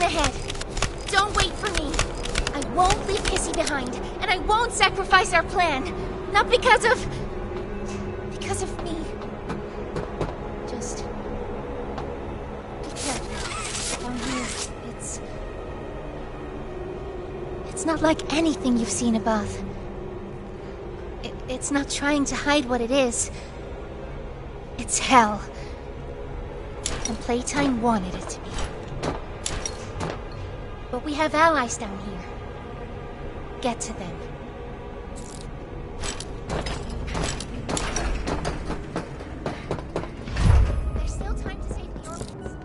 on ahead. Don't wait for me. I won't leave Kissy behind, and I won't sacrifice our plan. Not because of me. Just be careful. Down here, it's not like anything you've seen above. It's not trying to hide what it is. It's hell. And Playtime wanted it to be. But we have allies down here. Get to them. There's still time to save the orphans.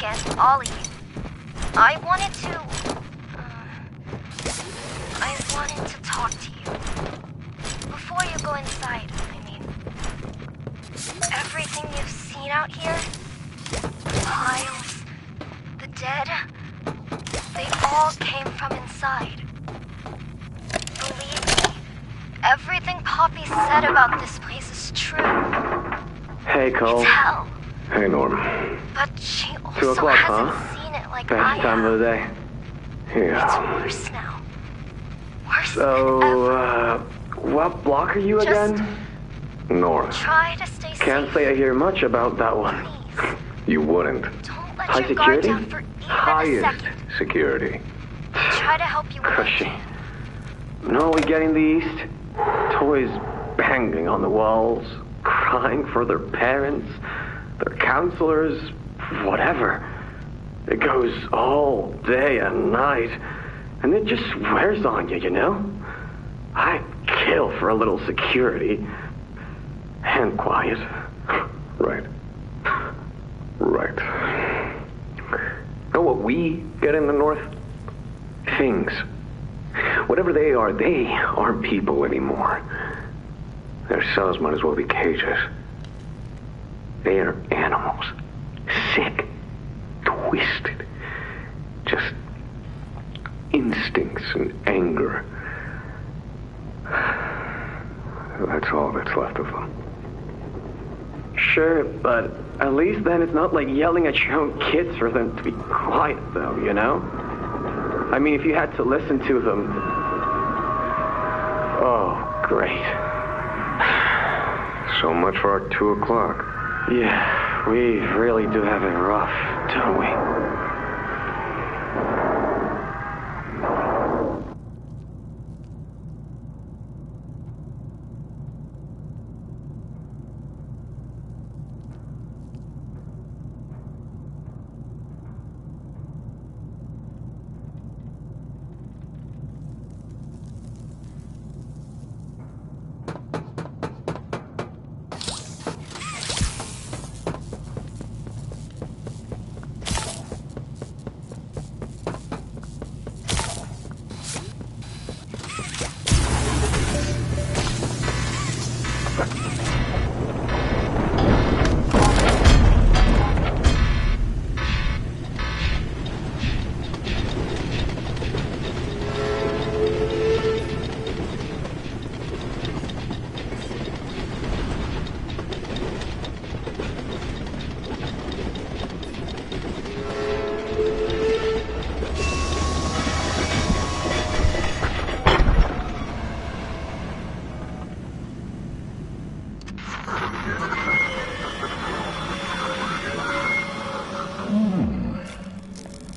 against all of you. I wanted to talk to you. before you go inside, I mean, everything you've seen out here, the piles, the dead, they all came from inside. Believe me, everything Poppy said about this place is true. Hey, Cole. It's hell. Hey, Norm. But she 2 also o'clock, hasn't huh? seen it like Best I time have. of the day. It's Yeah. worse now. Worse So, than ever. what block are you Just again? North. Try to stay Can't safe. say I hear much about that one. Please. You wouldn't. Don't let High your guard security? down for even a Highest second. security. Try to help you when I Cushy. can. No, we get in the East. Toys banging on the walls, crying for their parents, their counselors, whatever. It goes all day and night, and it just wears on you, you know? I kill for a little security. And quiet. Right. Right. Know what we get in the North? Things. Whatever they aren't people anymore. Their cells might as well be cages. They are animals. Sick. Twisted. Just instincts and anger. That's all that's left of them. Sure, but at least then it's not like yelling at your own kids for them to be quiet, though, you know? I mean, if you had to listen to them... Oh, great. So much for our 2 o'clock. Yeah, we really do have it rough, don't we?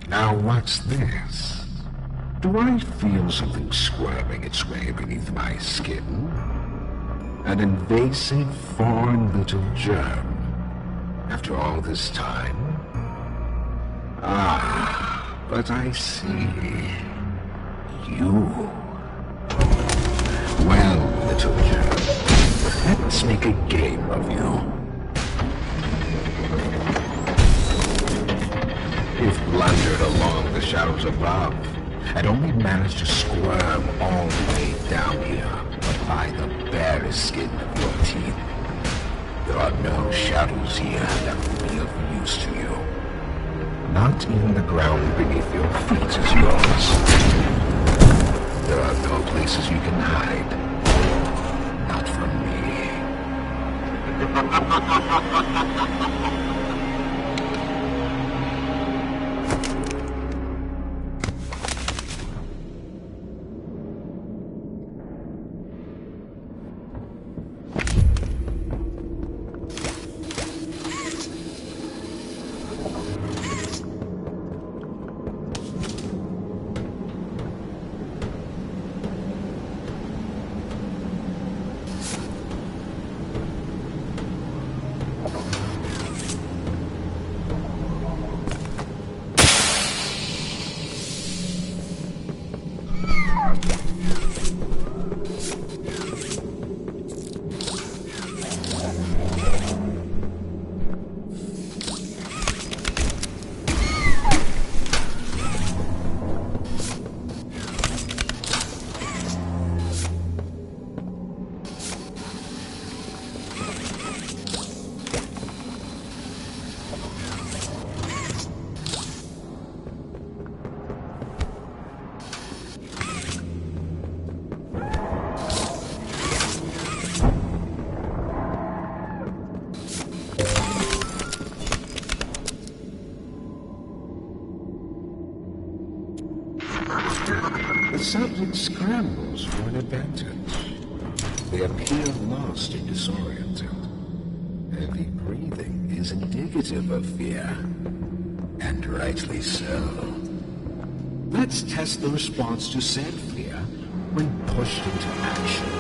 Now what's this? Do I feel something squirming its way beneath my skin? An invasive foreign little germ. After all this time? Ah, but I see. You. Well, little germ, let's make a game of you. You've blundered along the shadows above, and only managed to squirm all the way down here, but by the barest skin of your teeth. There are no shadows here that will be of use to you. Not even the ground beneath your feet is yours. There are no places you can hide. Not from me. The subject scrambles for an advantage. They appear lost and disoriented. Heavy breathing is indicative of fear, and rightly so. Let's test the response to said fear when pushed into action.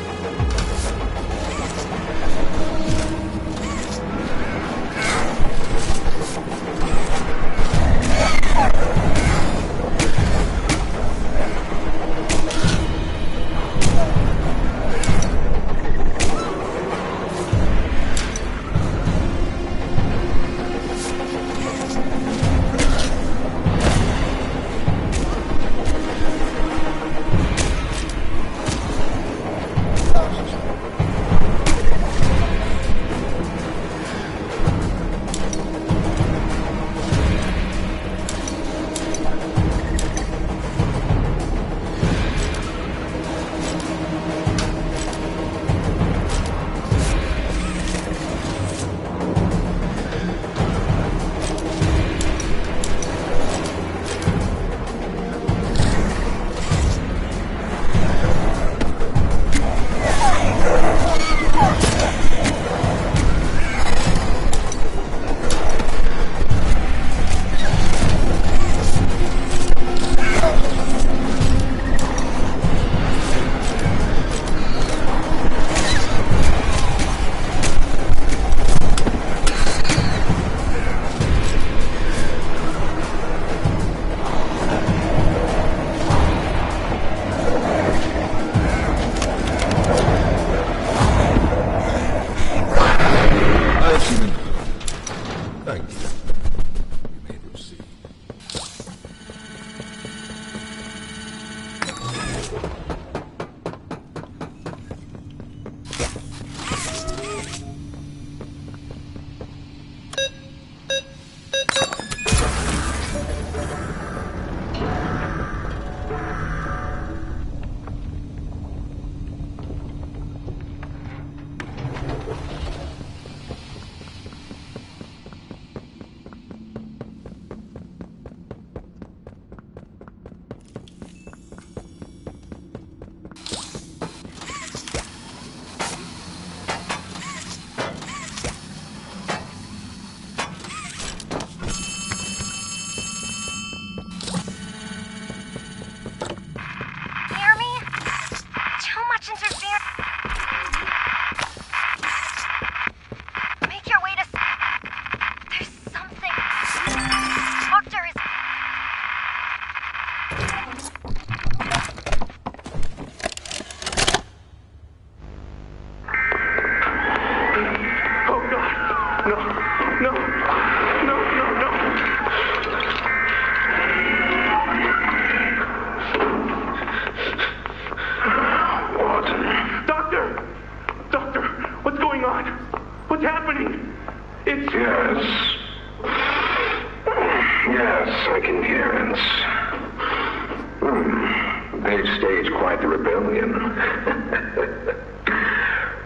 They've staged quite the rebellion.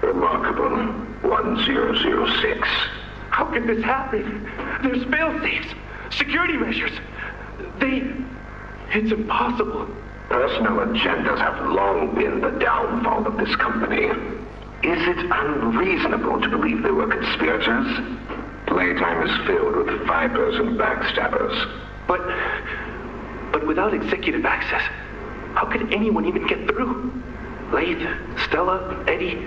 Remarkable. 1006. How could this happen? There's fail-safes, security measures. It's impossible. Personal agendas have long been the downfall of this company. Is it unreasonable to believe they were conspirators? Playtime is filled with vipers and backstabbers. But without executive access, how could anyone even get through? Laith, Stella, Eddie,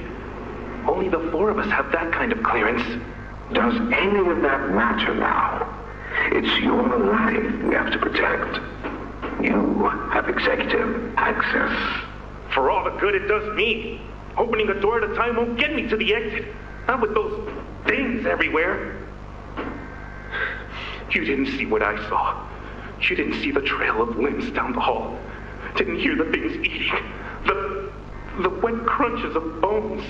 only the four of us have that kind of clearance. Does any of that matter now? It's your life we have to protect. You have executive access. For all the good it does me, opening a door at a time won't get me to the exit. Not with those things everywhere. You didn't see what I saw. You didn't see the trail of limbs down the hall. Didn't hear the things eating. The wet crunches of bones.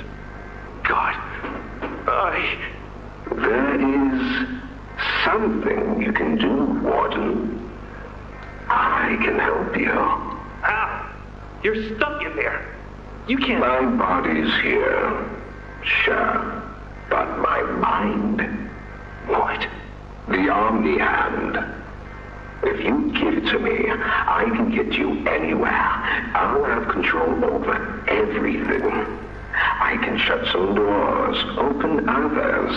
God, There is something you can do, Warden. I can help you. How? You're stuck in there. You can't... My body's here. Sure. But my mind... What? The Omni Hand. If you give it it to me. I can get you anywhere. I'll have control over everything. I can shut some doors, open others.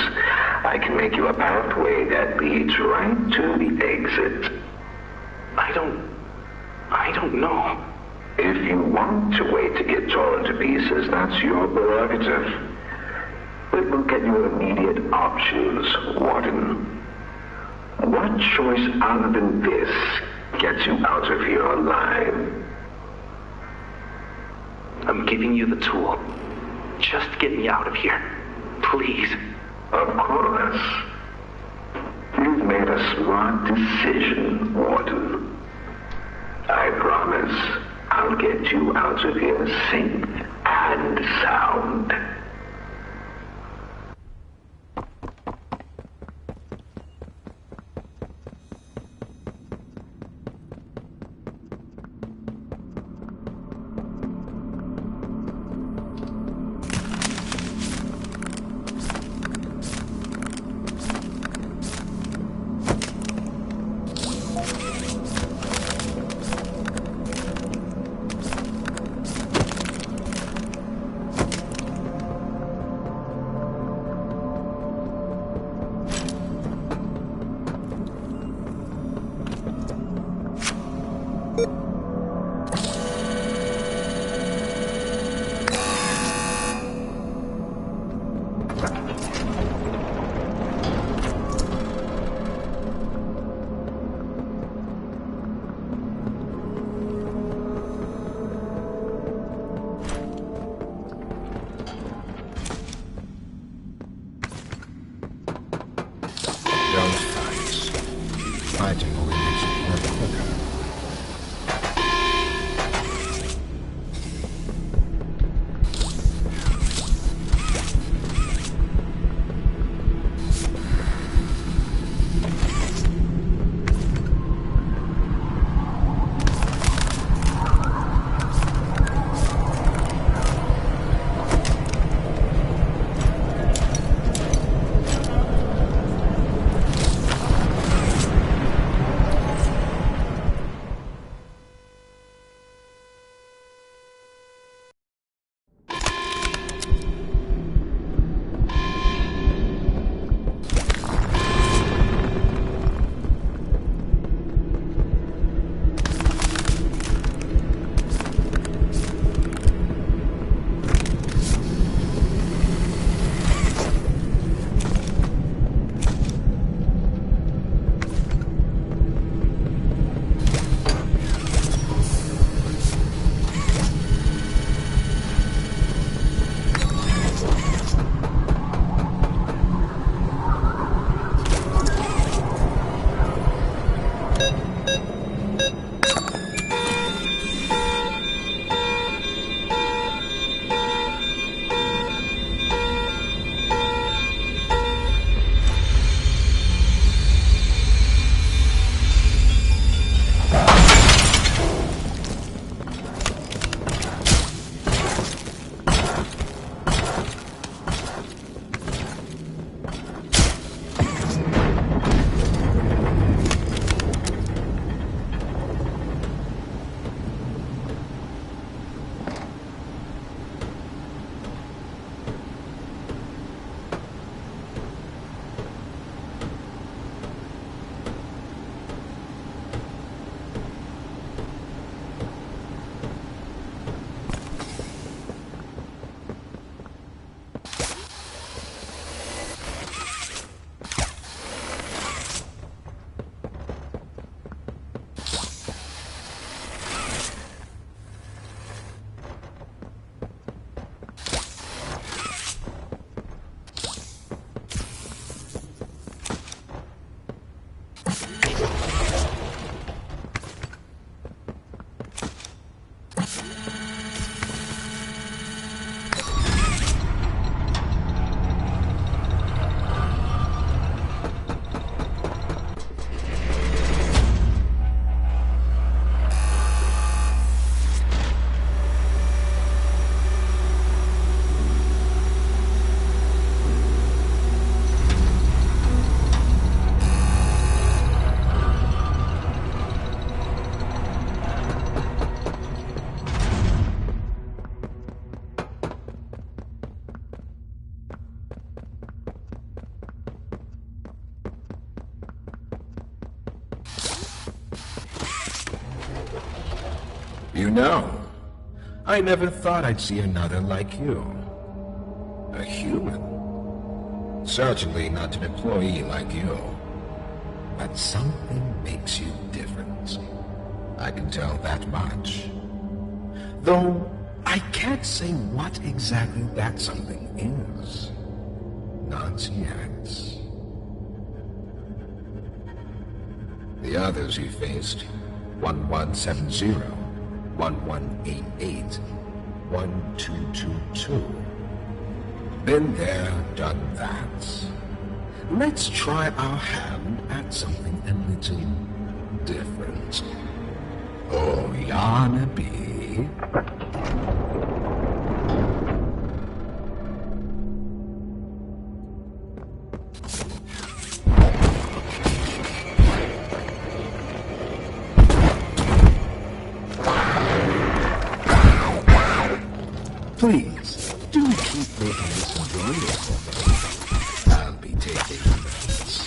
I can make you a pathway that leads right to the exit. I don't know. If you want to wait to get torn to pieces, that's your prerogative. But look at your immediate options, Warden. What choice other than this gets you out of here alive? I'm giving you the tool. Just get me out of here. Please. Of course. You've made a smart decision, Warden. I promise I'll get you out of here safe and sound. Fighting only makes it work quicker. You know, I never thought I'd see another like you. A human. Certainly not an employee like you. But something makes you different. I can tell that much. Though, I can't say what exactly that something is. Not yet. The others you faced, 1170, 1188, 1222. Been there, done that. Let's try our hand at something a little different. Oh, Yana B. Please, do keep making this enjoyable for me. I'll be taking notes.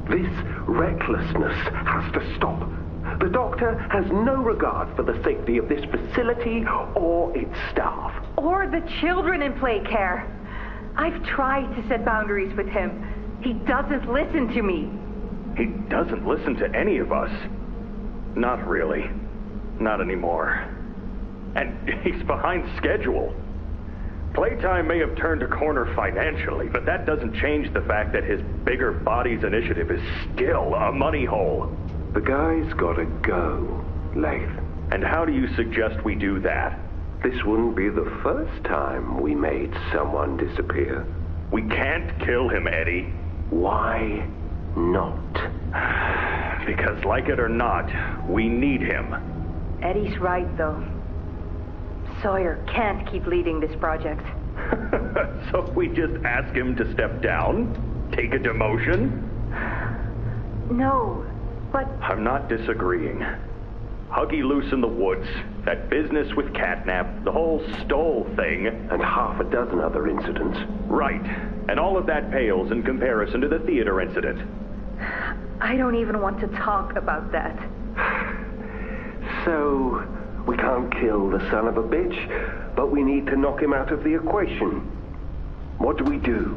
This recklessness has to stop. The doctor has no regard for the safety of this facility or its staff. Or the children in play care. I've tried to set boundaries with him. He doesn't listen to me. He doesn't listen to any of us. Not really. Not anymore. And he's behind schedule. Playtime may have turned a corner financially, but that doesn't change the fact that his bigger bodies initiative is still a money hole. The guy's gotta go, Lath. And how do you suggest we do that? This wouldn't be the first time we made someone disappear. We can't kill him, Eddie. Why not? Because like it or not, we need him. Eddie's right, though. Sawyer can't keep leading this project. So we just ask him to step down? Take a demotion? No, but... I'm not disagreeing. Huggy loose in the woods, that business with Catnap, the whole Stoll thing. And half a dozen other incidents. Right. And all of that pales in comparison to the theater incident. I don't even want to talk about that. So, we can't kill the son of a bitch, but we need to knock him out of the equation. What do we do?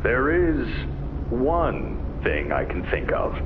There is one thing I can think of.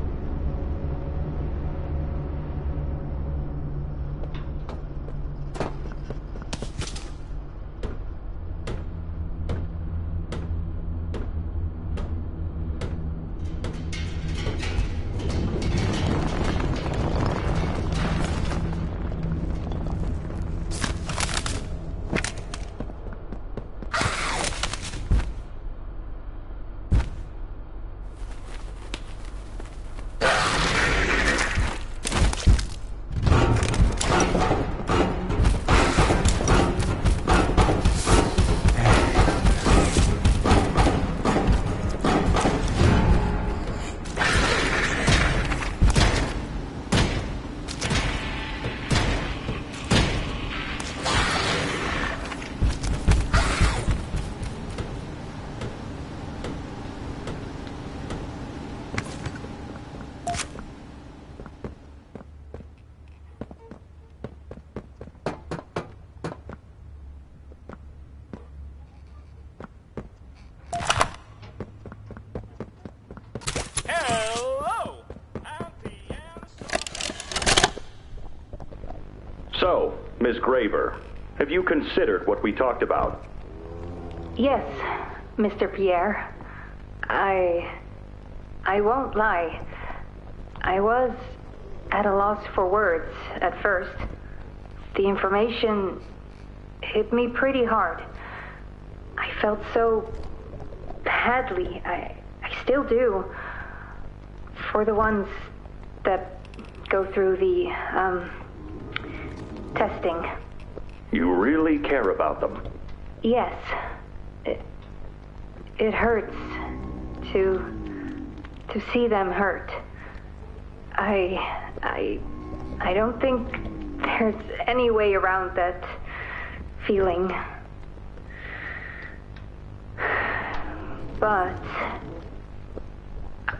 Miss Graver, have you considered what we talked about? Yes, Mr. Pierre. I won't lie. I was at a loss for words at first. The information hit me pretty hard. I felt so badly. I still do. For the ones that go through the, testing. You really care about them? Yes. It hurts to see them hurt. I don't think there's any way around that feeling. But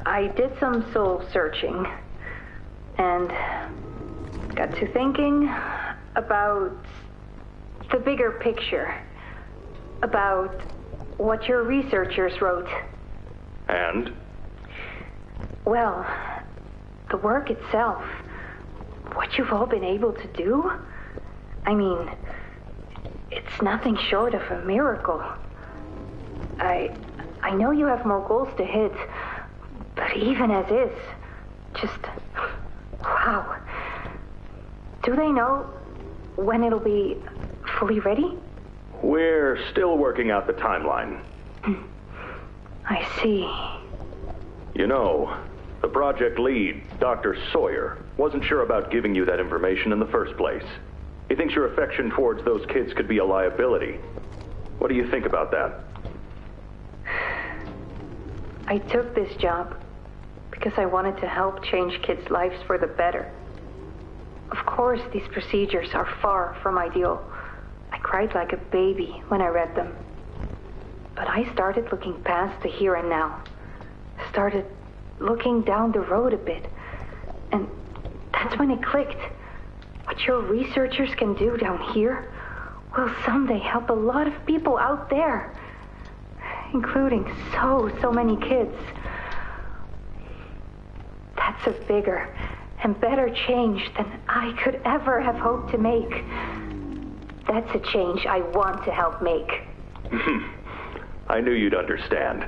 I did some soul searching and got to thinking about the bigger picture, about what your researchers wrote. And? Well, the work itself, what you've all been able to do, I mean, it's nothing short of a miracle. I know you have more goals to hit, but even as is, just, wow. Do they know when it'll be fully ready? We're still working out the timeline. I see. You know, the project lead, Dr. Sawyer, wasn't sure about giving you that information in the first place. He thinks your affection towards those kids could be a liability. What do you think about that? I took this job because I wanted to help change kids' lives for the better. Of course, these procedures are far from ideal. I cried like a baby when I read them. But I started looking past the here and now. Started looking down the road a bit. And that's when it clicked. What your researchers can do down here will someday help a lot of people out there. Including so many kids. That's a bigger and better change than I could ever have hoped to make. That's a change I want to help make. I knew you'd understand.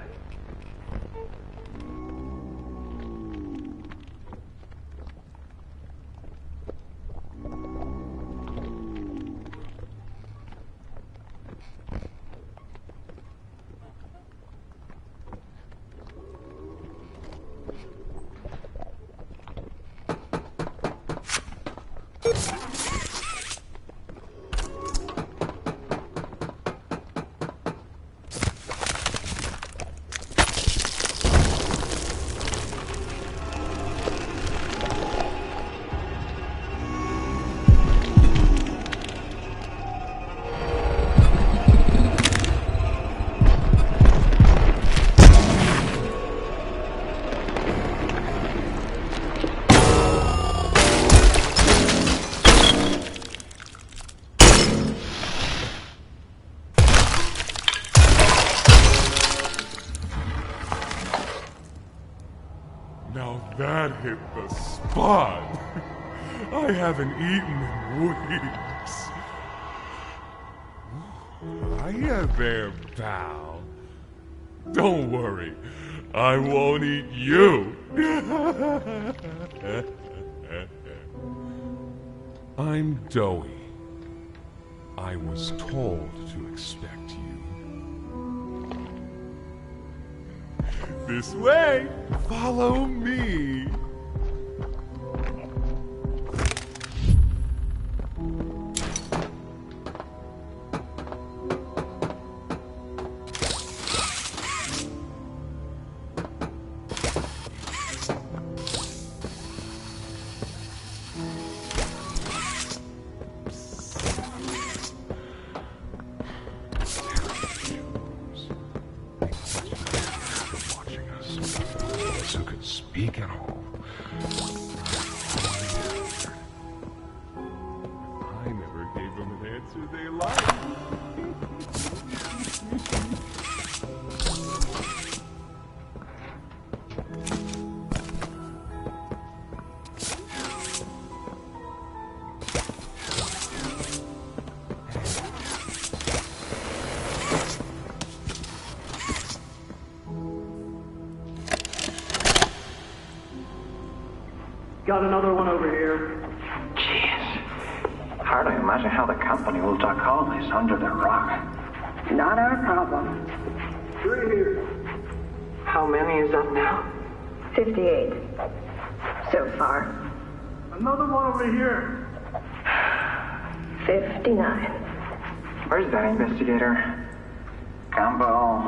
Now that hit the spot. I haven't eaten in weeks. Hiya there, pal. Don't worry, I won't eat you. I'm Doughy. I was told to expect you. This way! Follow me! Who could speak at all. I never gave them an answer they liked. Got another one over here. Jeez. Hard to imagine how the company will duck all this under the rug. Not our problem. 3 here. How many is that now? 58. So far. Another one over here. 59. Where's that investigator? Campbell...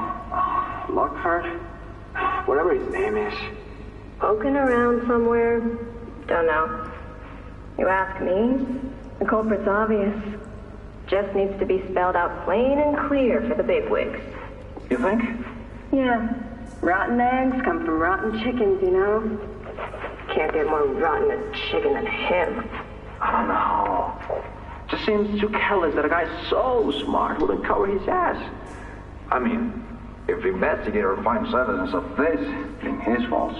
Lockhart? Whatever his name is. Poking around somewhere? Don't know. You ask me? The culprit's obvious. Just needs to be spelled out plain and clear for the bigwigs. You think? Yeah. Rotten eggs come from rotten chickens, you know? Can't get more rotten a chicken than him. I don't know. Just seems too careless that a guy so smart would uncover his ass. I mean, if the investigator finds evidence of this, then his fault.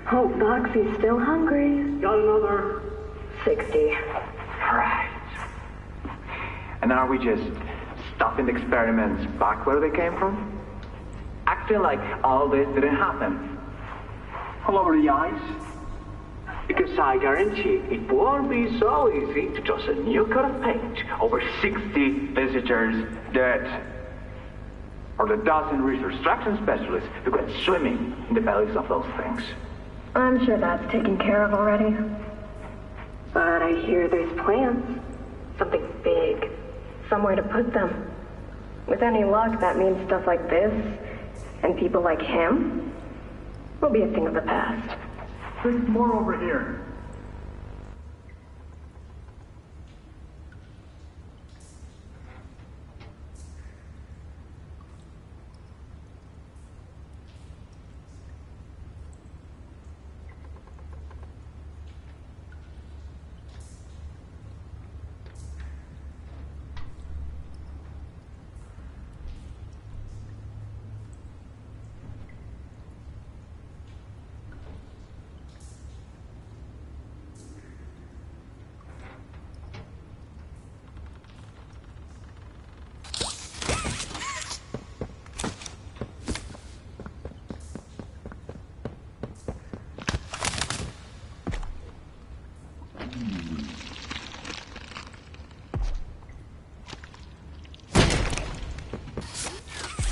Hope Boxy's still hungry. Got another. 60. Right. And are we just stuffing the experiments back where they came from? Acting like all this didn't happen. All over the ice. Because I guarantee it won't be so easy to toss a new coat of paint over 60 visitors dead. Or the dozen reconstruction specialists who went swimming in the bellies of those things. I'm sure that's taken care of already. But I hear there's plans. Something big. Somewhere to put them. With any luck, that means stuff like this, and people like him, will be a thing of the past. There's more over here.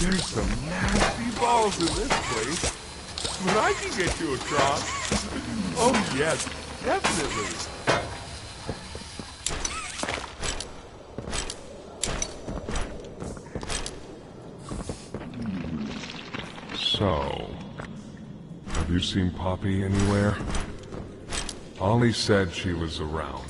There's some nasty balls in this place. But I can get you across. Oh yes, definitely. So, have you seen Poppy anywhere? Ollie said she was around.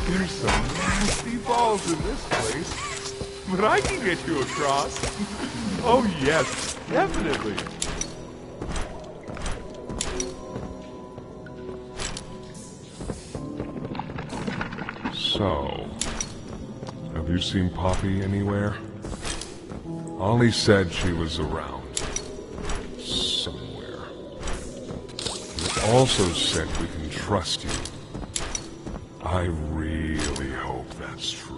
There's some nasty balls in this place, but I can get you across. Oh yes, definitely. So, have you seen Poppy anywhere? Ollie said she was around. Somewhere. He also said we can trust you. I really hope that's true.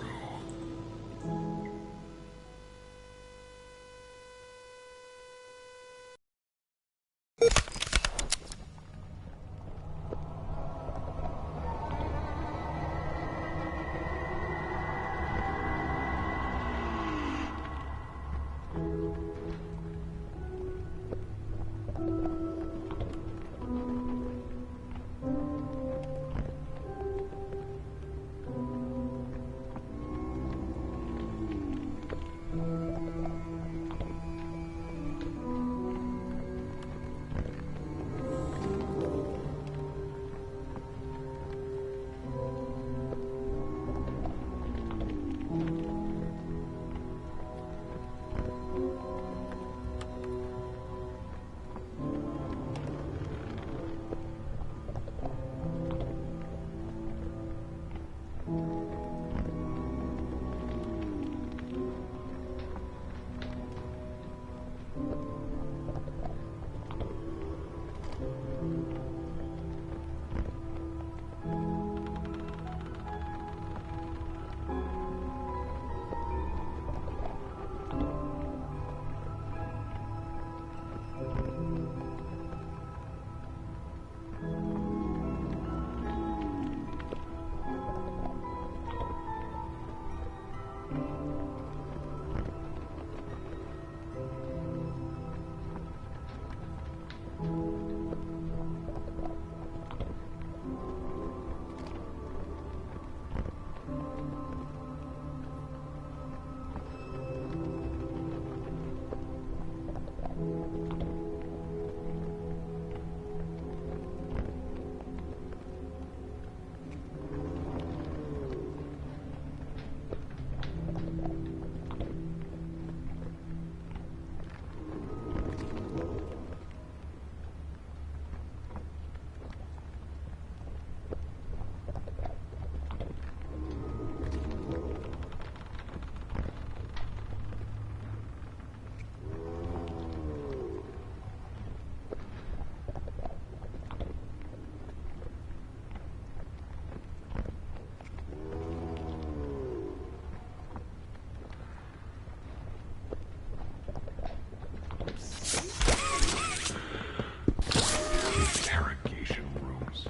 Interrogation rooms.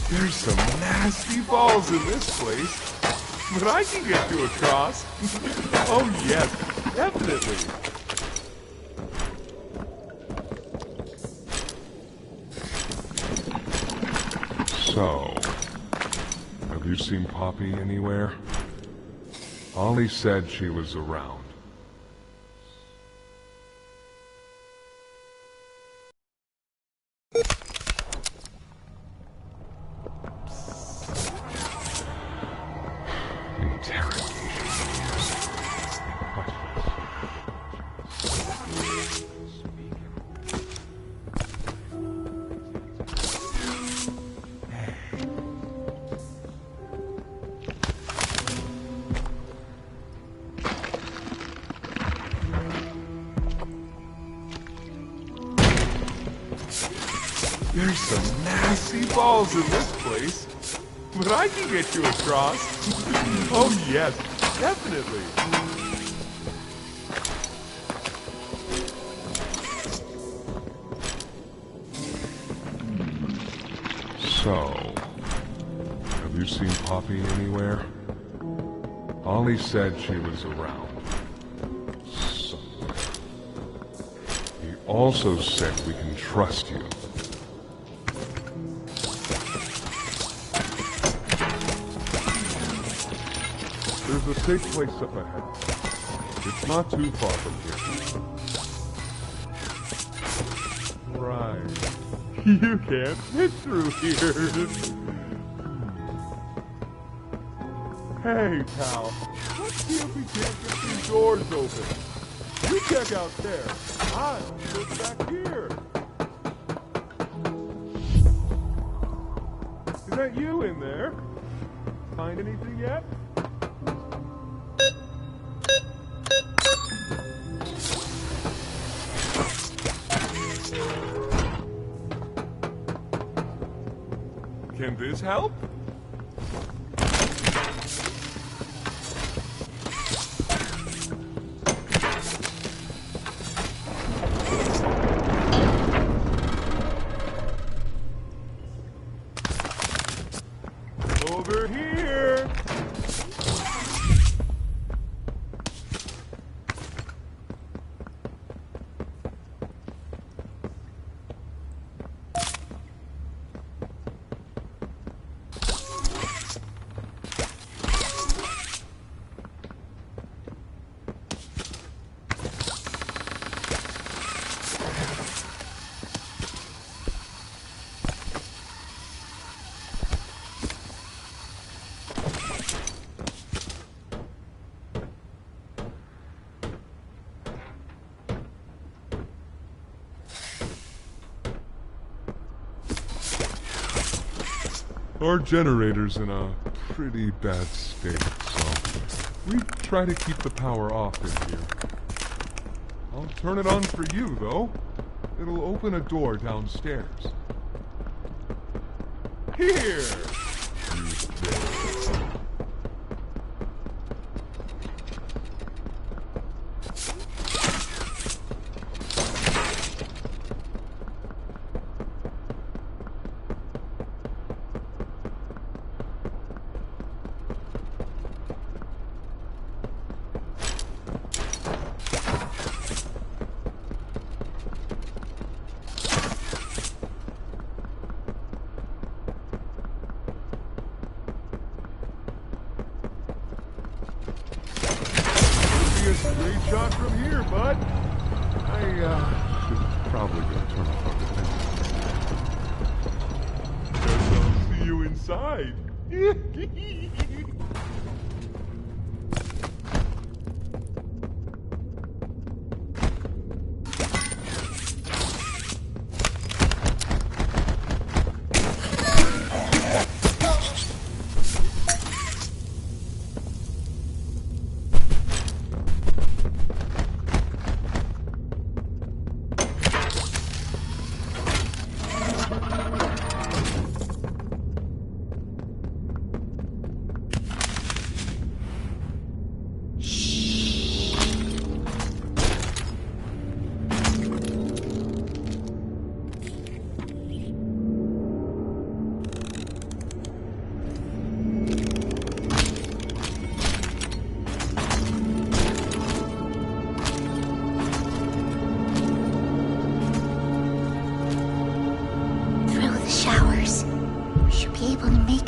There's some nasty balls in this place, but I can get you across. Oh yes, definitely. So, have you seen Poppy anywhere? Ollie said she was around. There's some nasty balls in this place, but I can get you across. Oh yes, definitely. So, have you seen Poppy anywhere? Ollie said she was around. Somewhere. He also said we can trust you. There's a safe place up ahead. It's not too far from here. Right. You can't fit through here. Hey, pal. Let's see if we can't get these doors open. You check out there. I'll look back here. Is that you in there? Find anything yet? Can this help? Over here! Our generator's in a pretty bad state, so we try to keep the power off in here. I'll turn it on for you, though. It'll open a door downstairs. Here! You bitch. A straight shot from here, bud. I should probably go turn off our defense. Guess I'll see you inside.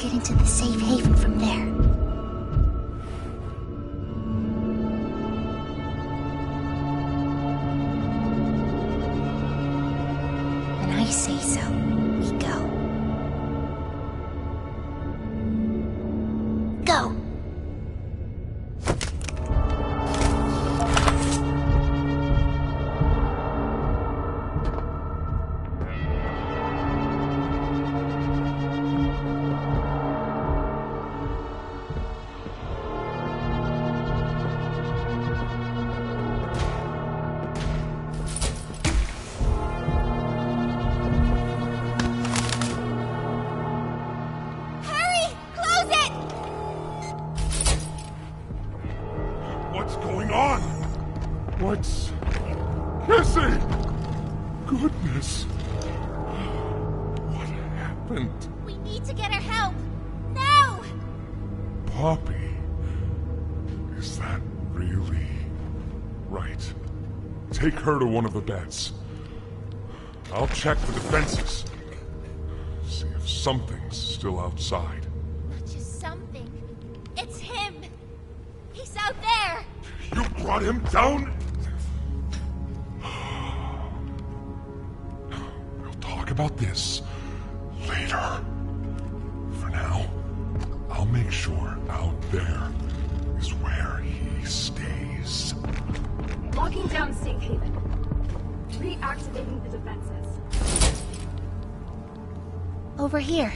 Into the safe haven from there. When I say so, we go. Go! What's going on? What's... Cassie! Goodness. What happened? We need to get her help. Now! Poppy. Is that really right? Take her to one of the beds. I'll check the defenses. See if something's still outside. Not just something. It's him. He's out there. You brought him down? We'll talk about this later. For now, I'll make sure out there is where he stays. Locking down safe haven. Reactivating the defenses. Over here.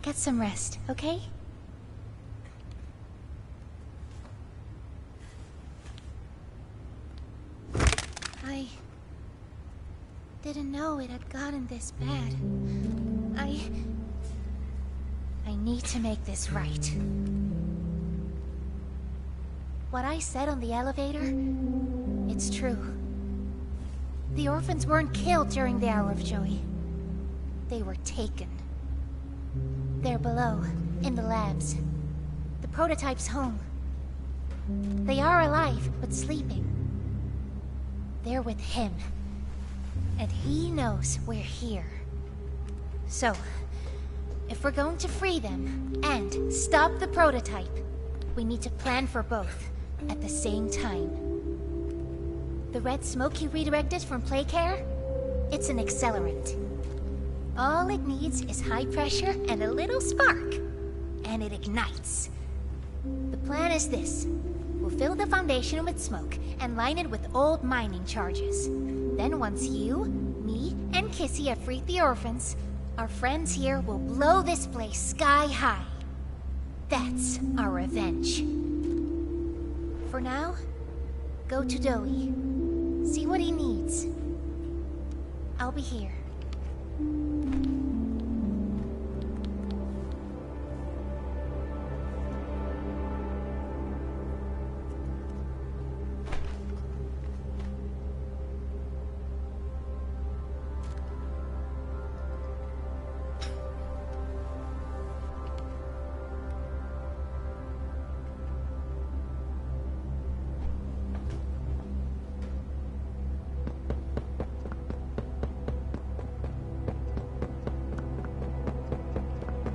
Get some rest, okay? I didn't know it had gotten this bad. I need to make this right. What I said on the elevator, it's true. The orphans weren't killed during the Hour of Joey. They were taken. They're below, in the labs. The prototype's home. They are alive, but sleeping. They're with him. And he knows we're here. So, if we're going to free them, and stop the prototype, we need to plan for both, at the same time. The red smoke he redirected from Playcare? It's an accelerant. All it needs is high pressure and a little spark, and it ignites. The plan is this. We'll fill the foundation with smoke and line it with old mining charges. Then once you, me, and Kissy have freed the orphans, our friends here will blow this place sky high. That's our revenge. For now, go to Doey. See what he needs. I'll be here.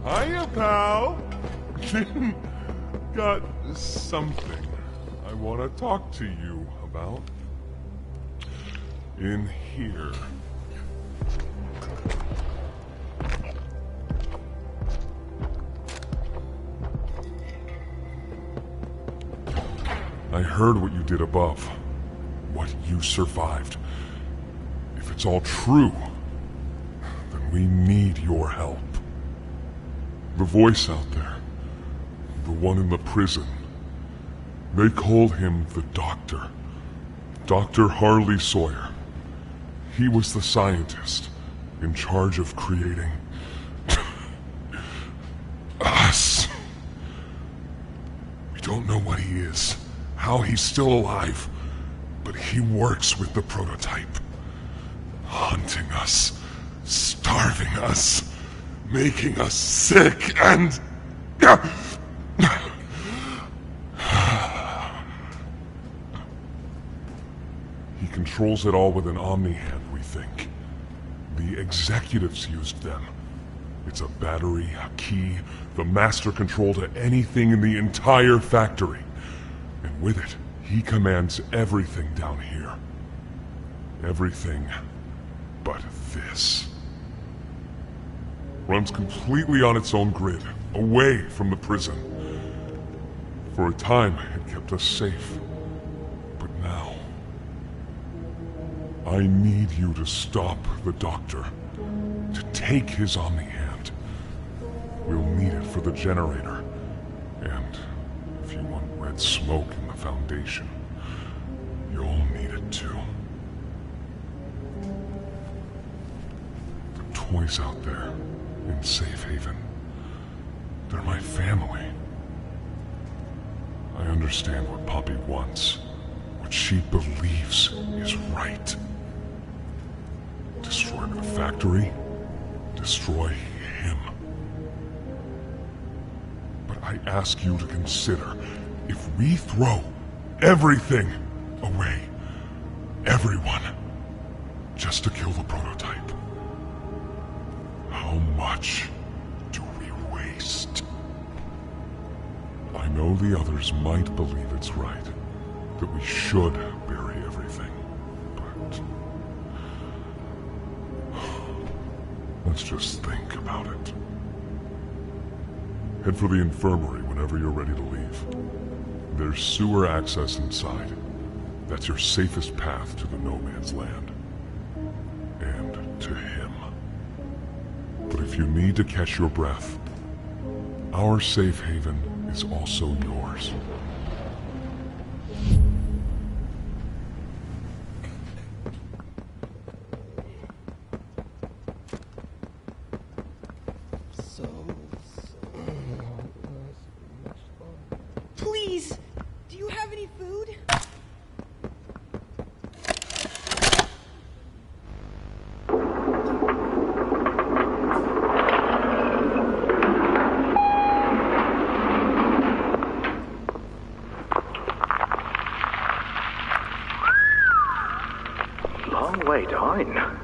Hiya, pal! Got something I want to talk to you about. In here. I heard what you did above. What you survived. If it's all true, then we need your help. The voice out there, the one in the prison, they called him the Doctor. Dr. Harley Sawyer. He was the scientist in charge of creating us. We don't know what he is, how he's still alive, but he works with the prototype. Hunting us, starving us, making us sick and... He controls it all with an Omni-Hand, we think. The executives used them. It's a battery, a key, the master control to anything in the entire factory. And with it, he commands everything down here. Everything but this. Runs completely on its own grid, away from the prison. For a time, it kept us safe. But now... I need you to stop the Doctor. To take his Omni-Hand. We'll need it for the generator. And if you want red smoke in the Foundation, you'll need it too. The toys out there in Safe Haven, they're my family. I understand what Poppy wants, what she believes is right. Destroy the factory, destroy him. But I ask you to consider, if we throw everything away, everyone, just to kill the prototype, how much do we waste? I know the others might believe it's right, that we should bury everything, but... let's just think about it. Head for the infirmary whenever you're ready to leave. There's sewer access inside. That's your safest path to the No Man's Land. And to him. But if you need to catch your breath, our safe haven is also yours. Please, do you have any food? Long way down.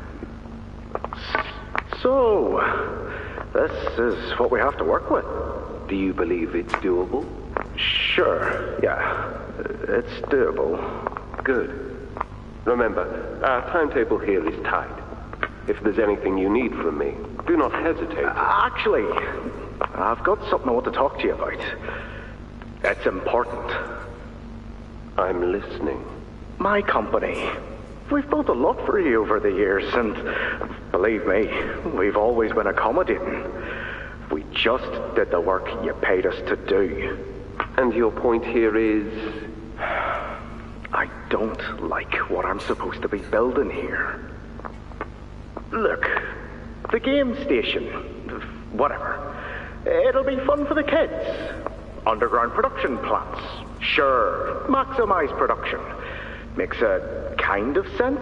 So, this is what we have to work with. Do you believe it's doable? Sure, yeah. It's doable. Good. Remember, our timetable here is tight. If there's anything you need from me, do not hesitate. Actually, I've got something I want to talk to you about. It's important. I'm listening. My company. We've built a lot for you over the years, and believe me, we've always been accommodating. We just did the work you paid us to do. And your point here is? I don't like what I'm supposed to be building here. Look, the game station, whatever. It'll be fun for the kids. Underground production plants. Sure, maximize production. Makes a kind of sense.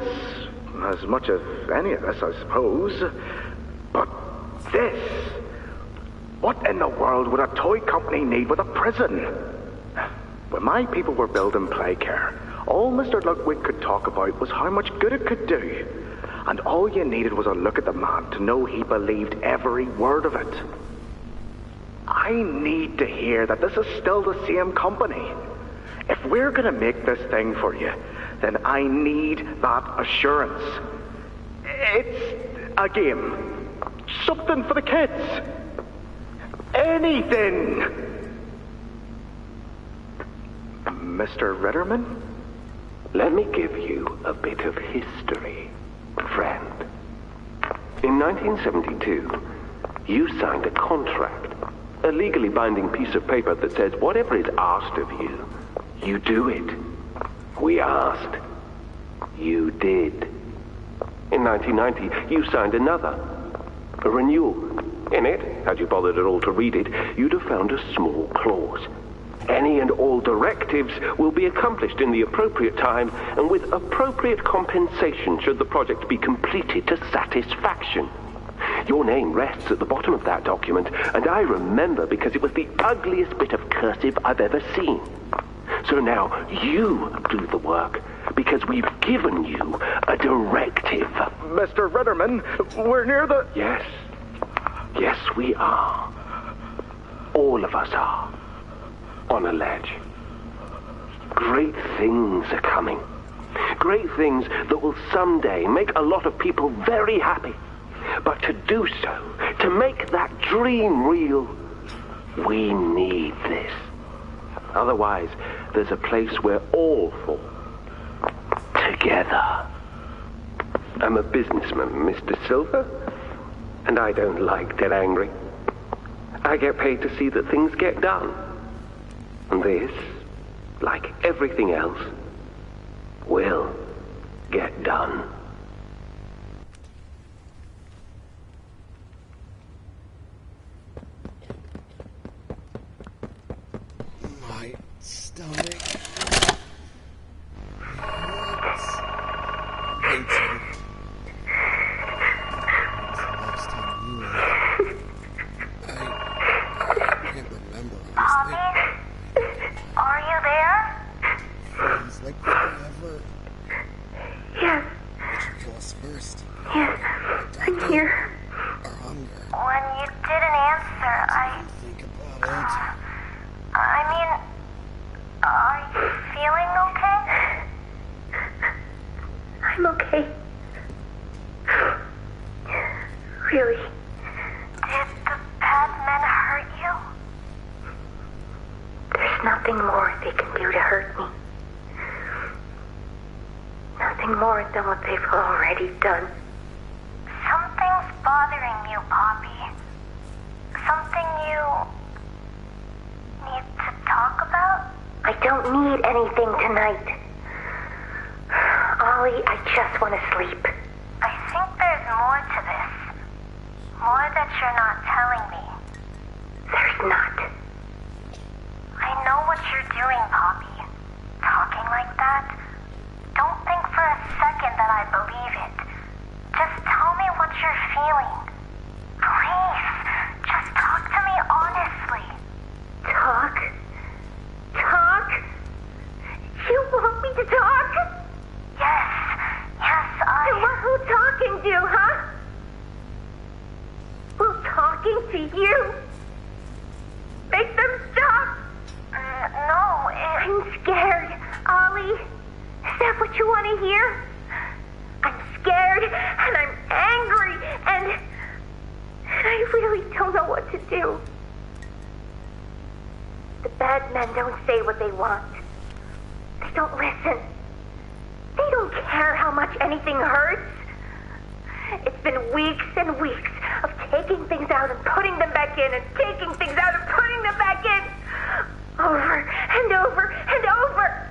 As much as any of us, I suppose. But this... What in the world would a toy company need with a prison? When my people were building Playcare, all Mr. Ludwig could talk about was how much good it could do. And all you needed was a look at the man to know he believed every word of it. I need to hear that this is still the same company. If we're going to make this thing for you, then I need that assurance. It's a game. Something for the kids. Anything. Mr. Ritterman? Let me give you a bit of history, friend. In 1972, you signed a contract, a legally binding piece of paper that says whatever is asked of you, you do it. We asked. You did. In 1990, you signed another, a renewal. In it, had you bothered at all to read it, you'd have found a small clause. Any and all directives will be accomplished in the appropriate time and with appropriate compensation should the project be completed to satisfaction. Your name rests at the bottom of that document, and I remember because it was the ugliest bit of cursive I've ever seen. So now you do the work, because we've given you a directive. Mr. Ritterman, we're near the... Yes. Yes, we are. All of us are. On a ledge. Great things are coming. Great things that will someday make a lot of people very happy. But to do so, to make that dream real, we need this. Otherwise, there's a place we're all for. Together. I'm a businessman, Mr. Silver, and I don't like dead angry. I get paid to see that things get done. And this, like everything else, will get done. My stomach hurts. Hates it. When's the last time you ate? I can't remember, honestly. Are you there? Feels like forever. Yes. What should kill us first? Yes. I'm here. Or hunger? When you didn't answer, I Think about it. mean, are you feeling okay? I'm okay. Really. Did the bad men hurt you? There's nothing more they can do to hurt me. Nothing more than what they've already done. Something's bothering you, Poppy. Something you need to talk about? I don't need anything tonight. Ollie, I just want to sleep. I think there's more to this. More that you're not telling me. There's not. I know what you're doing, Poppy. Talking like that. Don't think for a second that I believe it. Just tell me what you're feeling. Please, just talk to me honestly. Talk? Talk? You want me to talk? Yes, And what will talking do, huh? Will talking to you make them stop? No, I'm scared, Ollie. Is that what you want to hear? I'm scared, and I'm angry, and I really don't know what to do. The bad men don't say what they want. They don't listen. They don't care how much anything hurts. It's been weeks and weeks of taking things out and putting them back in and taking things out and putting them back in. Over and over and over.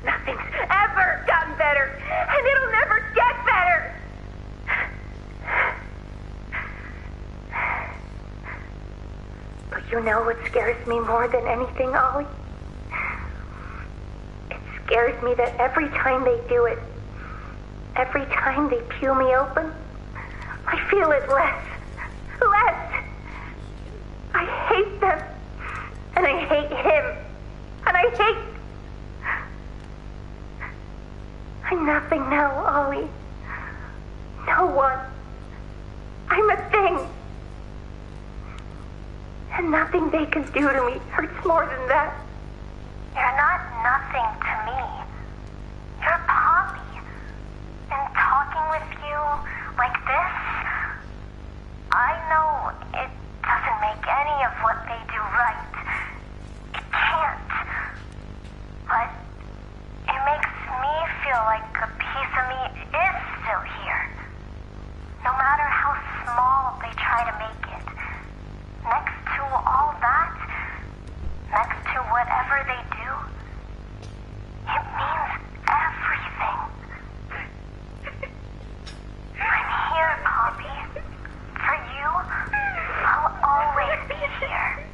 Nothing's ever gotten better, and it'll never get better. But you know what scares me more than anything, Ollie? It scares me that every time they do it, every time they peel me open, I feel it less. Less. I hate them. And I hate him. And I hate... I'm nothing now, Ollie. No one. I'm a thing. And nothing they can do to me hurts more than that. You're not nothing to me. You're Poppy. And talking with you like this, I know it doesn't make any of what they do right. It can't. But it makes me feel like a piece of me is still here. No matter how small they try to make it. Next to all that, next to whatever they do, it means everything. I'm here, Poppy. For you, I'll always be here.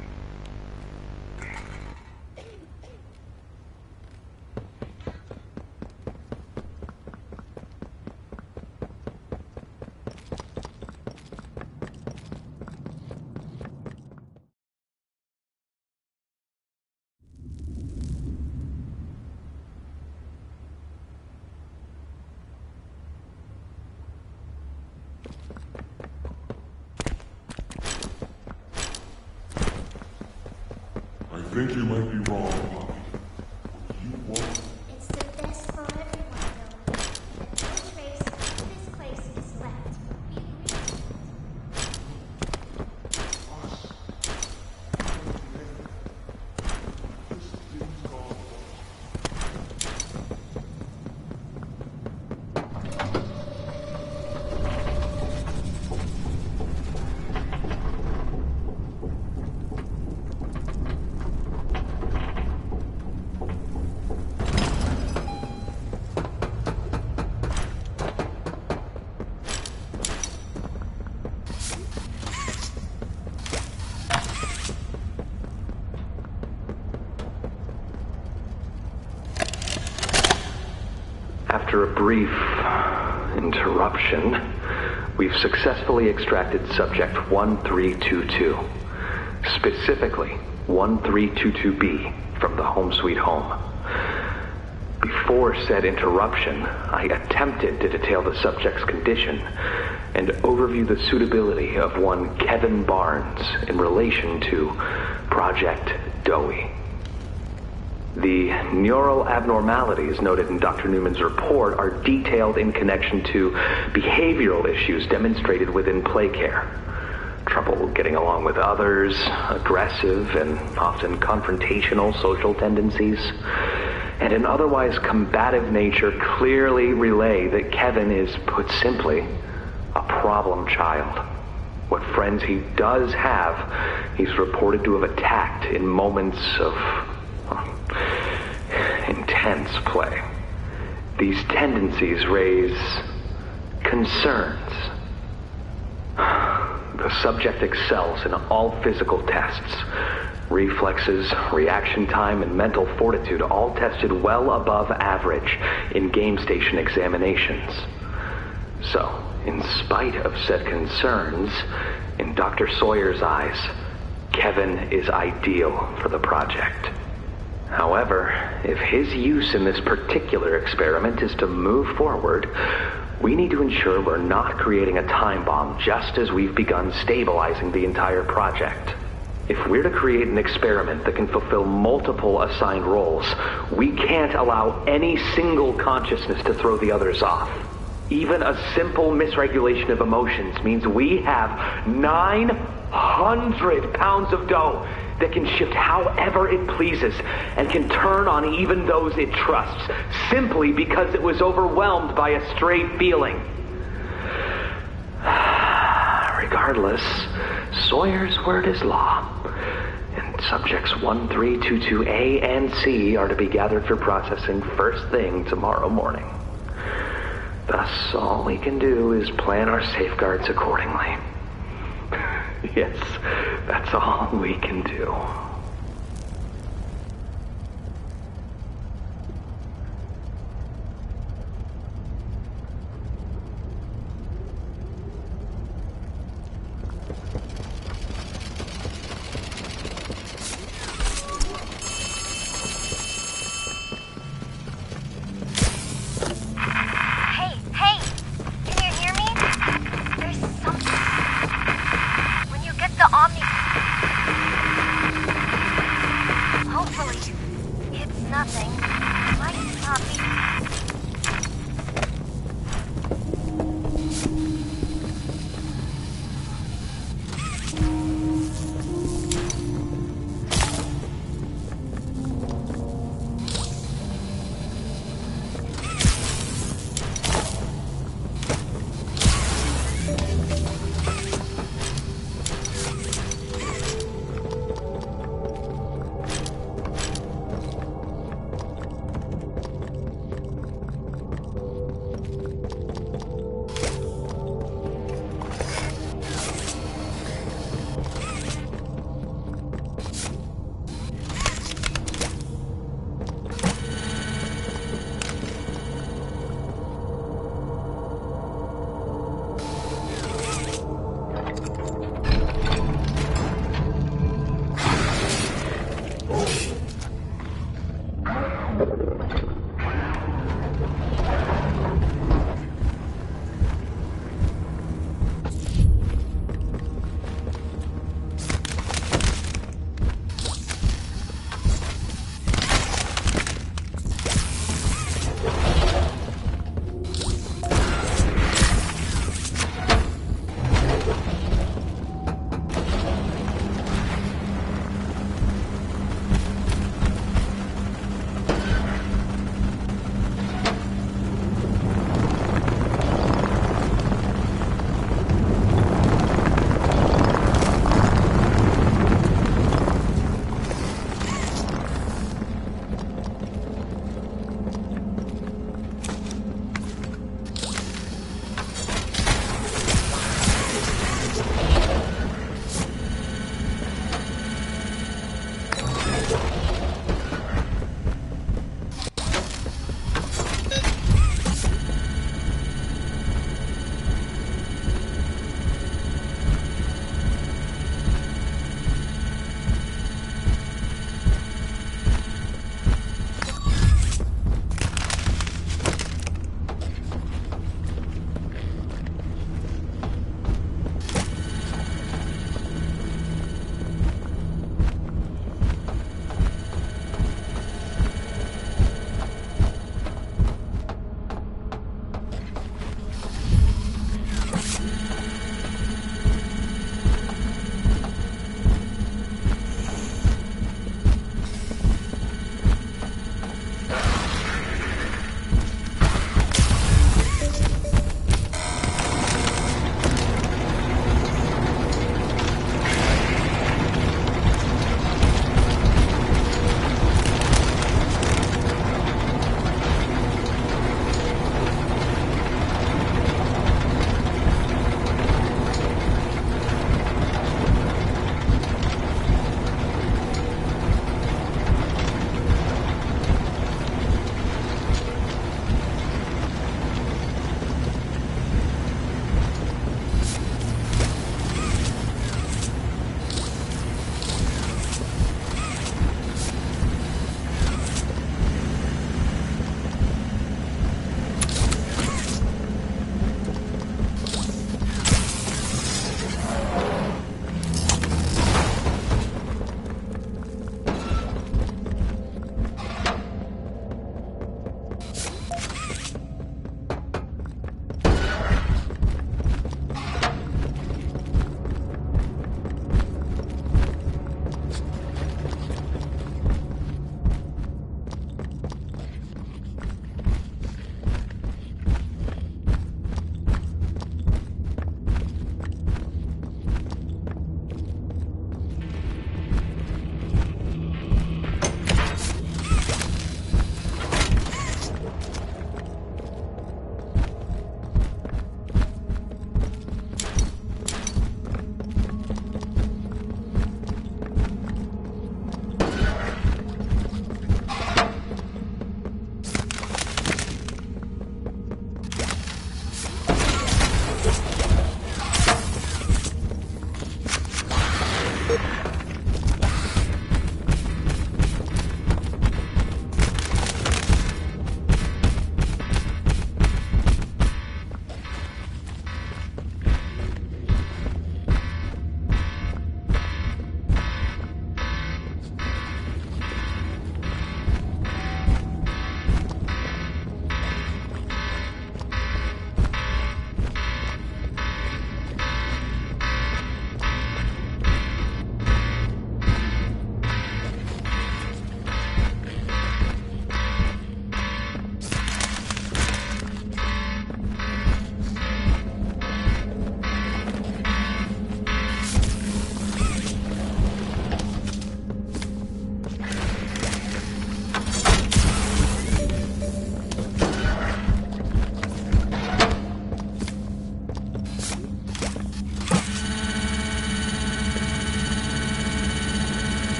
I think you might be wrong, Poppy. You want... It's the best for everyone, though. That no trace of this place is left. We agree. Us. This thing's gone. After a brief interruption, we've successfully extracted subject 1322, specifically 1322B from the Home Sweet Home. Before said interruption, I attempted to detail the subject's condition and overview the suitability of one Kevin Barnes in relation to Project Dowie. The neural abnormalities noted in Dr. Newman's report are detailed in connection to behavioral issues demonstrated within play care. Trouble getting along with others, aggressive and often confrontational social tendencies, and an otherwise combative nature clearly relay that Kevin is, put simply, a problem child. What friends he does have, he's reported to have attacked in moments of intense play. These tendencies raise concerns. The subject excels in all physical tests. Reflexes, reaction time, and mental fortitude all tested well above average in game station examinations. So, in spite of said concerns, in Dr. Sawyer's eyes, Kevin is ideal for the project. However, if his use in this particular experiment is to move forward, we need to ensure we're not creating a time bomb just as we've begun stabilizing the entire project. If we're to create an experiment that can fulfill multiple assigned roles, we can't allow any single consciousness to throw the others off. Even a simple misregulation of emotions means we have 900 pounds of dough that can shift however it pleases and can turn on even those it trusts, simply because it was overwhelmed by a stray feeling. Regardless, Sawyer's word is law, and subjects 1322A and C are to be gathered for processing first thing tomorrow morning. Thus, all we can do is plan our safeguards accordingly. Yes, that's all we can do.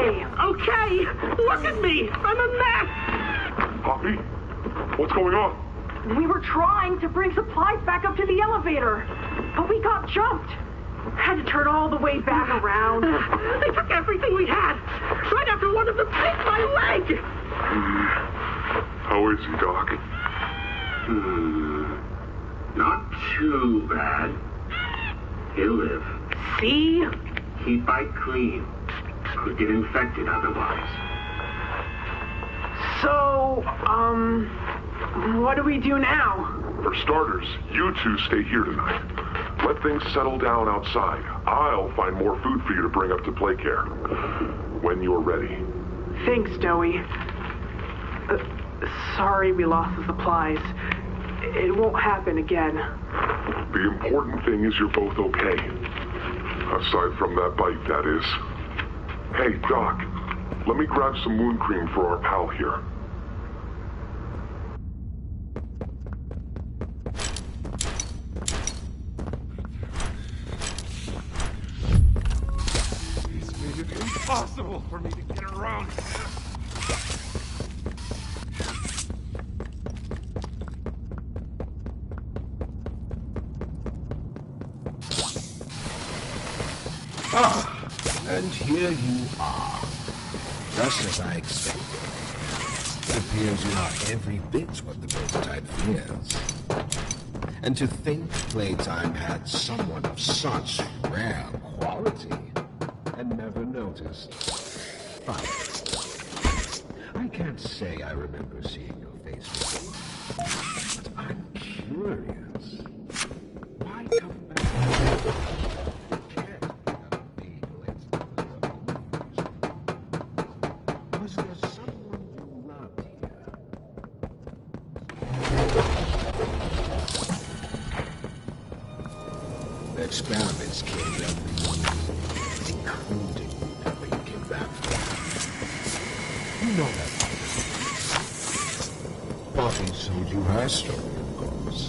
Okay, look at me. I'm a mess. Poppy? What's going on? We were trying to bring supplies back up to the elevator, but we got jumped. Had to turn all the way back around. They took everything we had. Right after one of them bit my leg. How is he, Doc? Not too bad. He'll live. See? Keep bite clean. Could get infected otherwise. So, what do we do now? For starters, you two stay here tonight. Let things settle down outside. I'll find more food for you to bring up to play care. When you're ready. Thanks, Joey. Sorry we lost the supplies. It won't happen again. The important thing is you're both okay. Aside from that bite, that is. Hey, Doc, let me grab some wound cream for our pal here. It's made it impossible for me to get around. And here you are, just as I expected. It appears you are every bit what the prototype fears. And to think Playtime had someone of such rare quality, and never noticed. Fine. I can't say I remember seeing your face before, but I'm curious. Why come back? Was there someone you loved here? The experiments killed everyone, including whoever you came back for. You know that. Poppy told you her story, of course.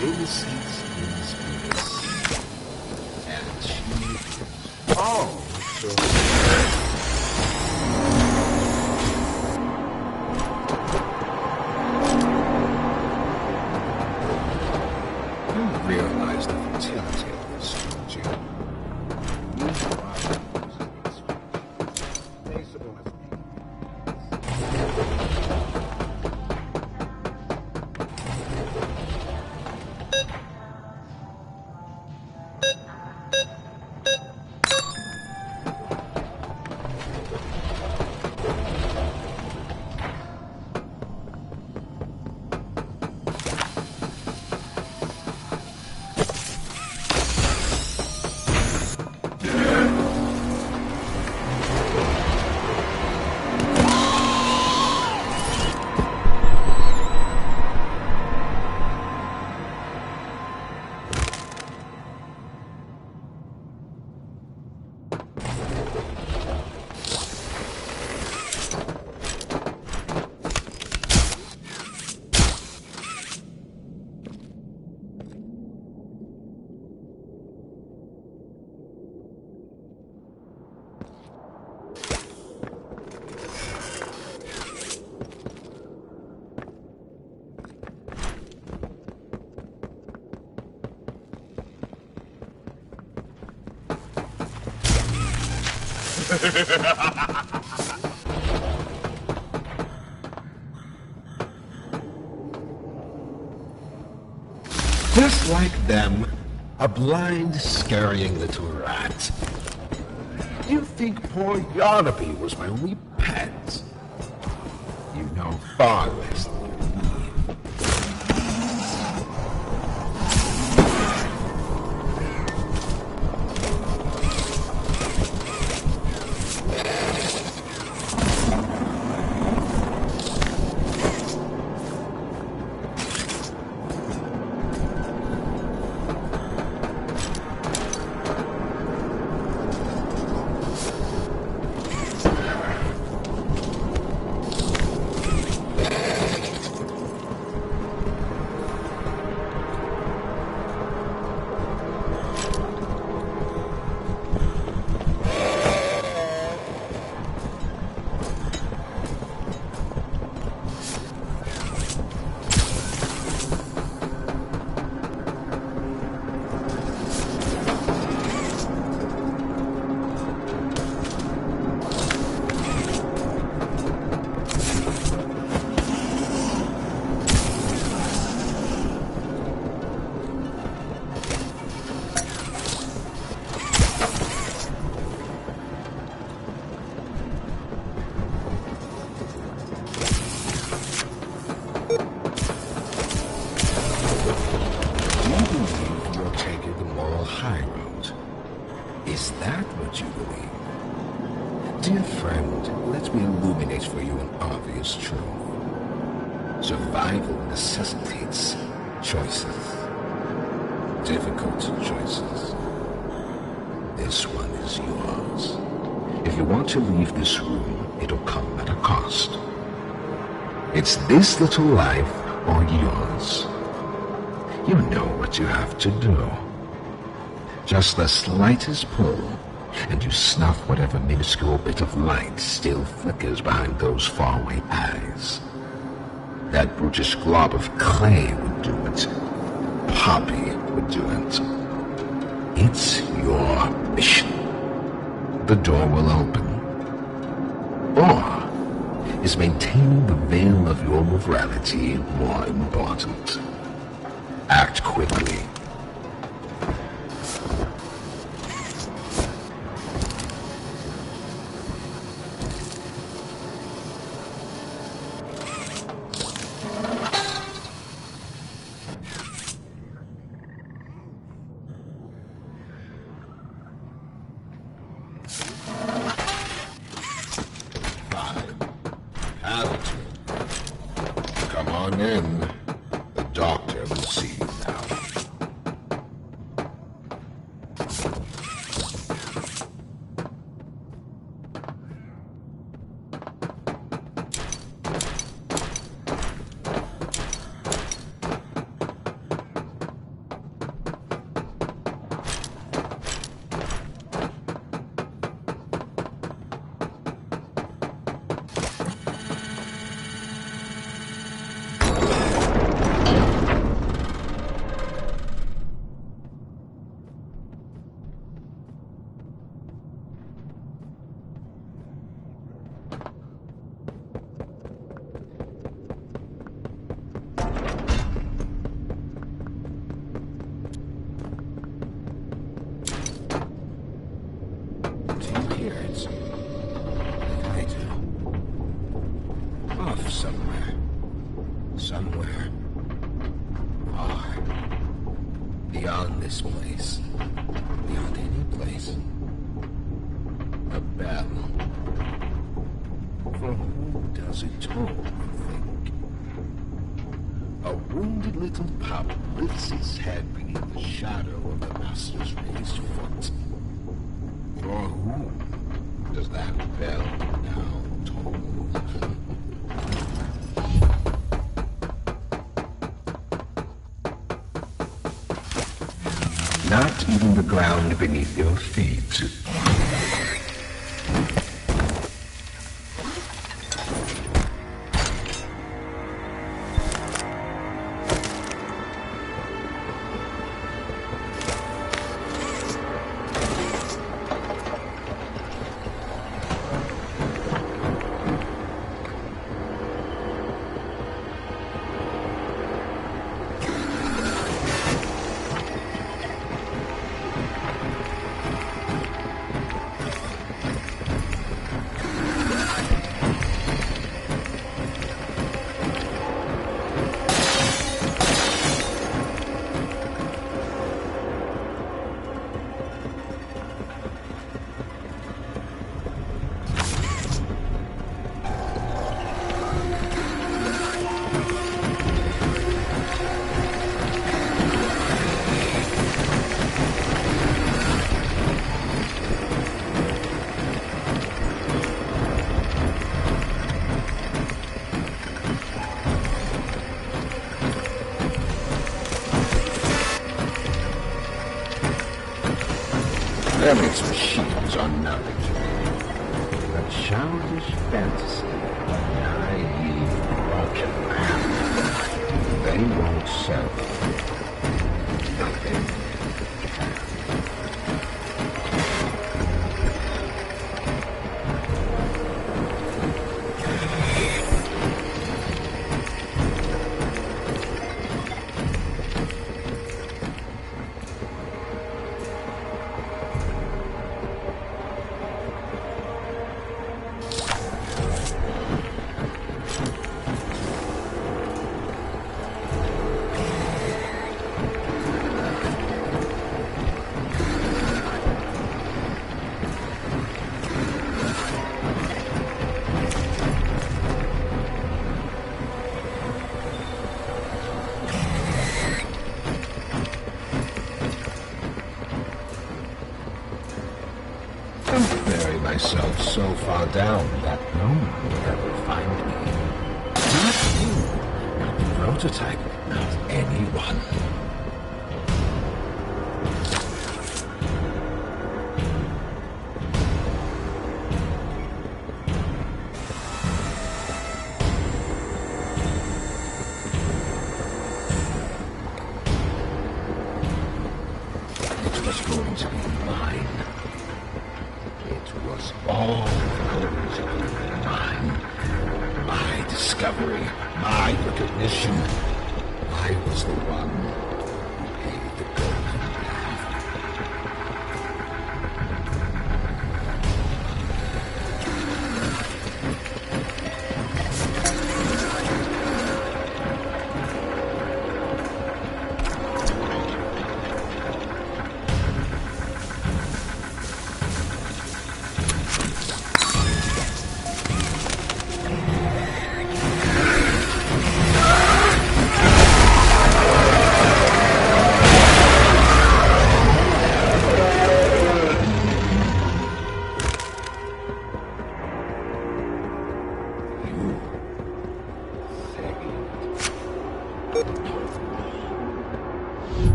Innocence is bliss. And she is. Oh, so. Realize the futility of this, don't you? You are faceable as just like them, a blind, scurrying little rat. You think poor Yarnaby was my only pet? You know far less than you need. dear friend, let me illuminate for you an obvious truth. Survival necessitates choices. Difficult choices. This one is yours. If you want to leave this room, it'll come at a cost. It's this little life or yours. You know what you have to do. Just the slightest pull, and you snuff whatever minuscule bit of light still flickers behind those faraway eyes. That brutish glob of clay would do it. Poppy would do it. It's your mission. The door will open. Or is maintaining the veil of your morality more important? Act quickly. Come on in. The doctor will see you now. Somewhere. Far. Beyond this place. Beyond any place. A bell. For who does it toll, you think? A wounded little pup lifts its head beneath the shadow of the master's raised foot. For whom does that bell now toll? Not even the ground beneath your feet. Its machines are nothing to me. A childish fantasy of a naive, broken man. They won't sell. Nothing. myself so far down that no one will ever find me. Not you, not the prototype, not anyone. It was going to be mine. It was all going to be mine. My discovery, my recognition. I was the one who paid the golden path.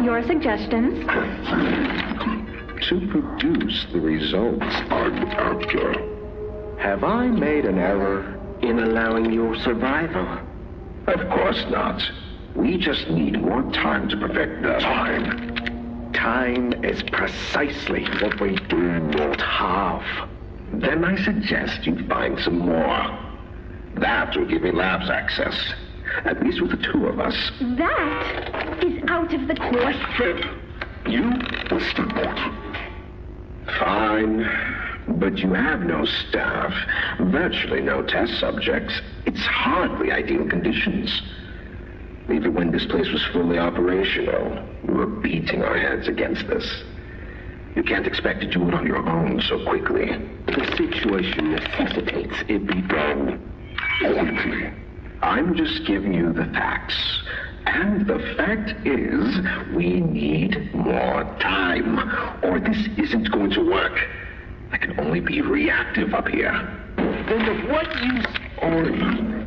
Your suggestions? To produce the results I'm after. Have I made an error in allowing your survival? Of course not. We just need more time to perfect that. Time is precisely what we do not have. Then I suggest you find some more. That will give me labs access. At least with the two of us. That is out of the question. You will still want. Fine. But you have no staff, virtually no test subjects. It's hardly ideal conditions. Even when this place was fully operational, we were beating our heads against this. You can't expect to do it on your own so quickly. The situation necessitates it be done quickly. I'm just giving you the facts. And the fact is, we need more time, or this isn't going to work. I can only be reactive up here. Then of what use are you?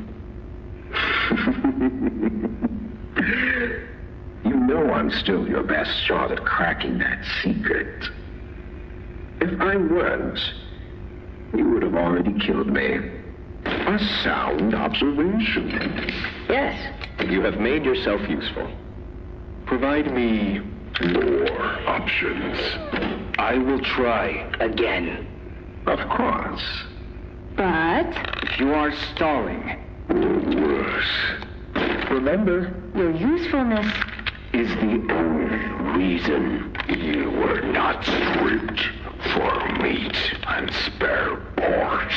You know I'm still your best shot at cracking that secret. If I weren't, you would have already killed me. A sound observation. Yes, you have made yourself useful. Provide me more options. I will try again. Of course. But If you are stalling, or worse, remember, your usefulness is the only reason you were not stripped for meat and spare parts.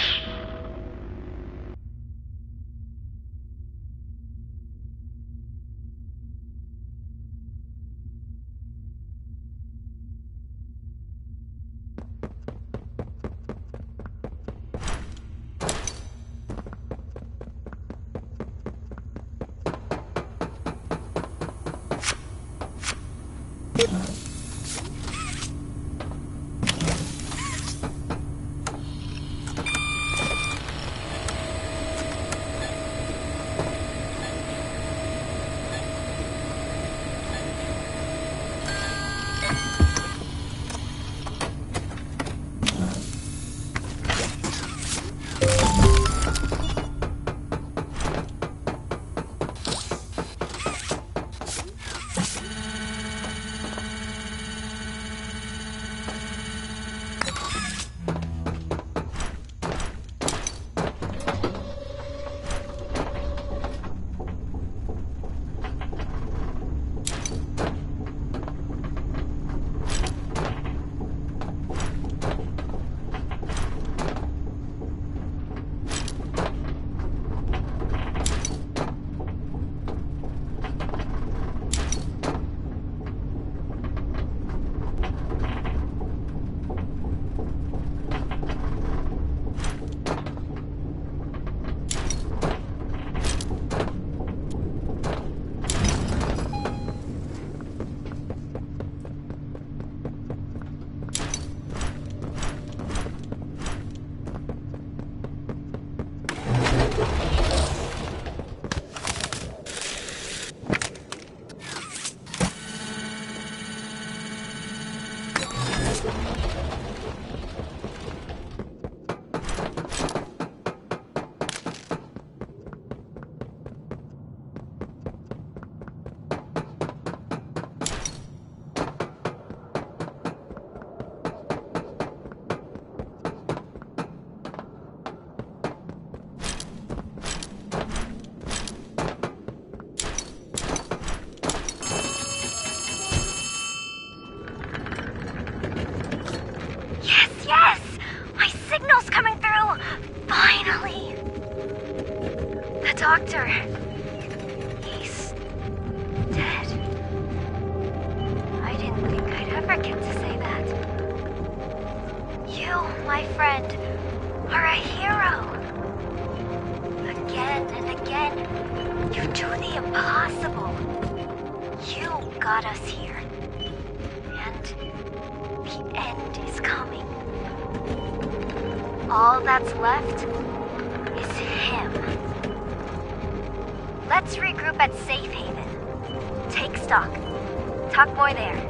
doctor. He's dead. I didn't think I'd ever get to say that. You, my friend, are a hero. Again and again, you do the impossible. You got us here. And the end is coming. All that's left is him. Let's regroup at Safe Haven. Take stock. Talk more there.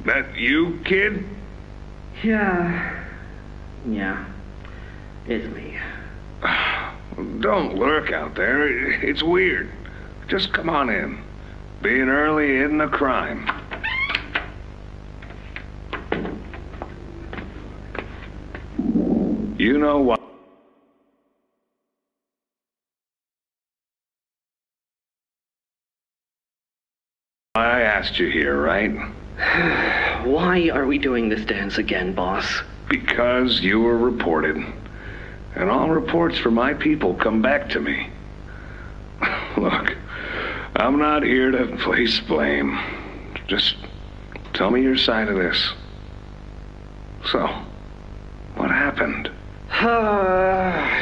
That you, kid? Yeah, it's me. Don't lurk out there. It's weird. Just come on in. Being early isn't a crime. You know what? I asked you here, right? Why are we doing this dance again, boss? Because you were reported. And all reports from my people come back to me. Look, I'm not here to place blame. Just tell me your side of this. So, what happened?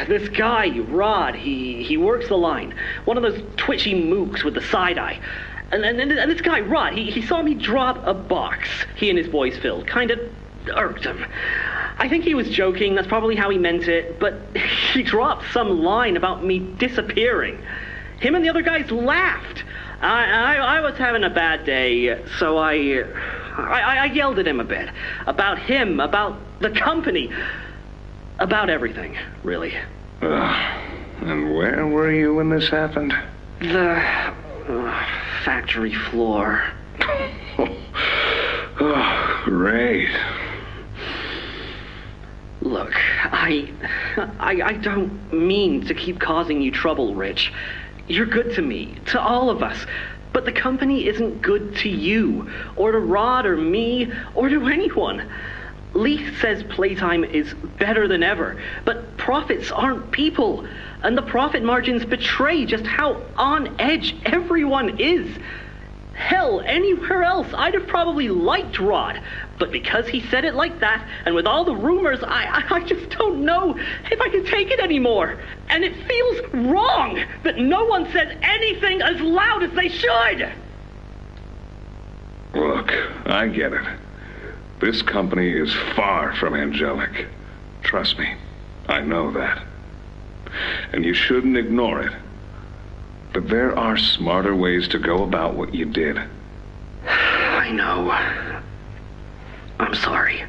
This guy, Rod, he works the line. One of those twitchy mooks with the side eye. And this guy, Rod, he saw me drop a box he and his boys filled. Kind of irked him. I think he was joking, that's probably how he meant it, but he dropped some line about me disappearing. Him and the other guys laughed. I was having a bad day, so I yelled at him a bit. About him, about the company, about everything, really. And where were you when this happened? The factory floor. Oh, great. Look, I don't mean to keep causing you trouble, Rich. You're good to me, to all of us. But the company isn't good to you, or to Rod, or me, or to anyone. Leith says playtime is better than ever, but profits aren't people. And the profit margins betray just how on edge everyone is. Hell, anywhere else, I'd have probably liked Rod. But because he said it like that, and with all the rumors, I just don't know if I can take it anymore. And it feels wrong that no one says anything as loud as they should. Look, I get it. This company is far from angelic. Trust me, I know that. And you shouldn't ignore it. But there are smarter ways to go about what you did. I know. I'm sorry.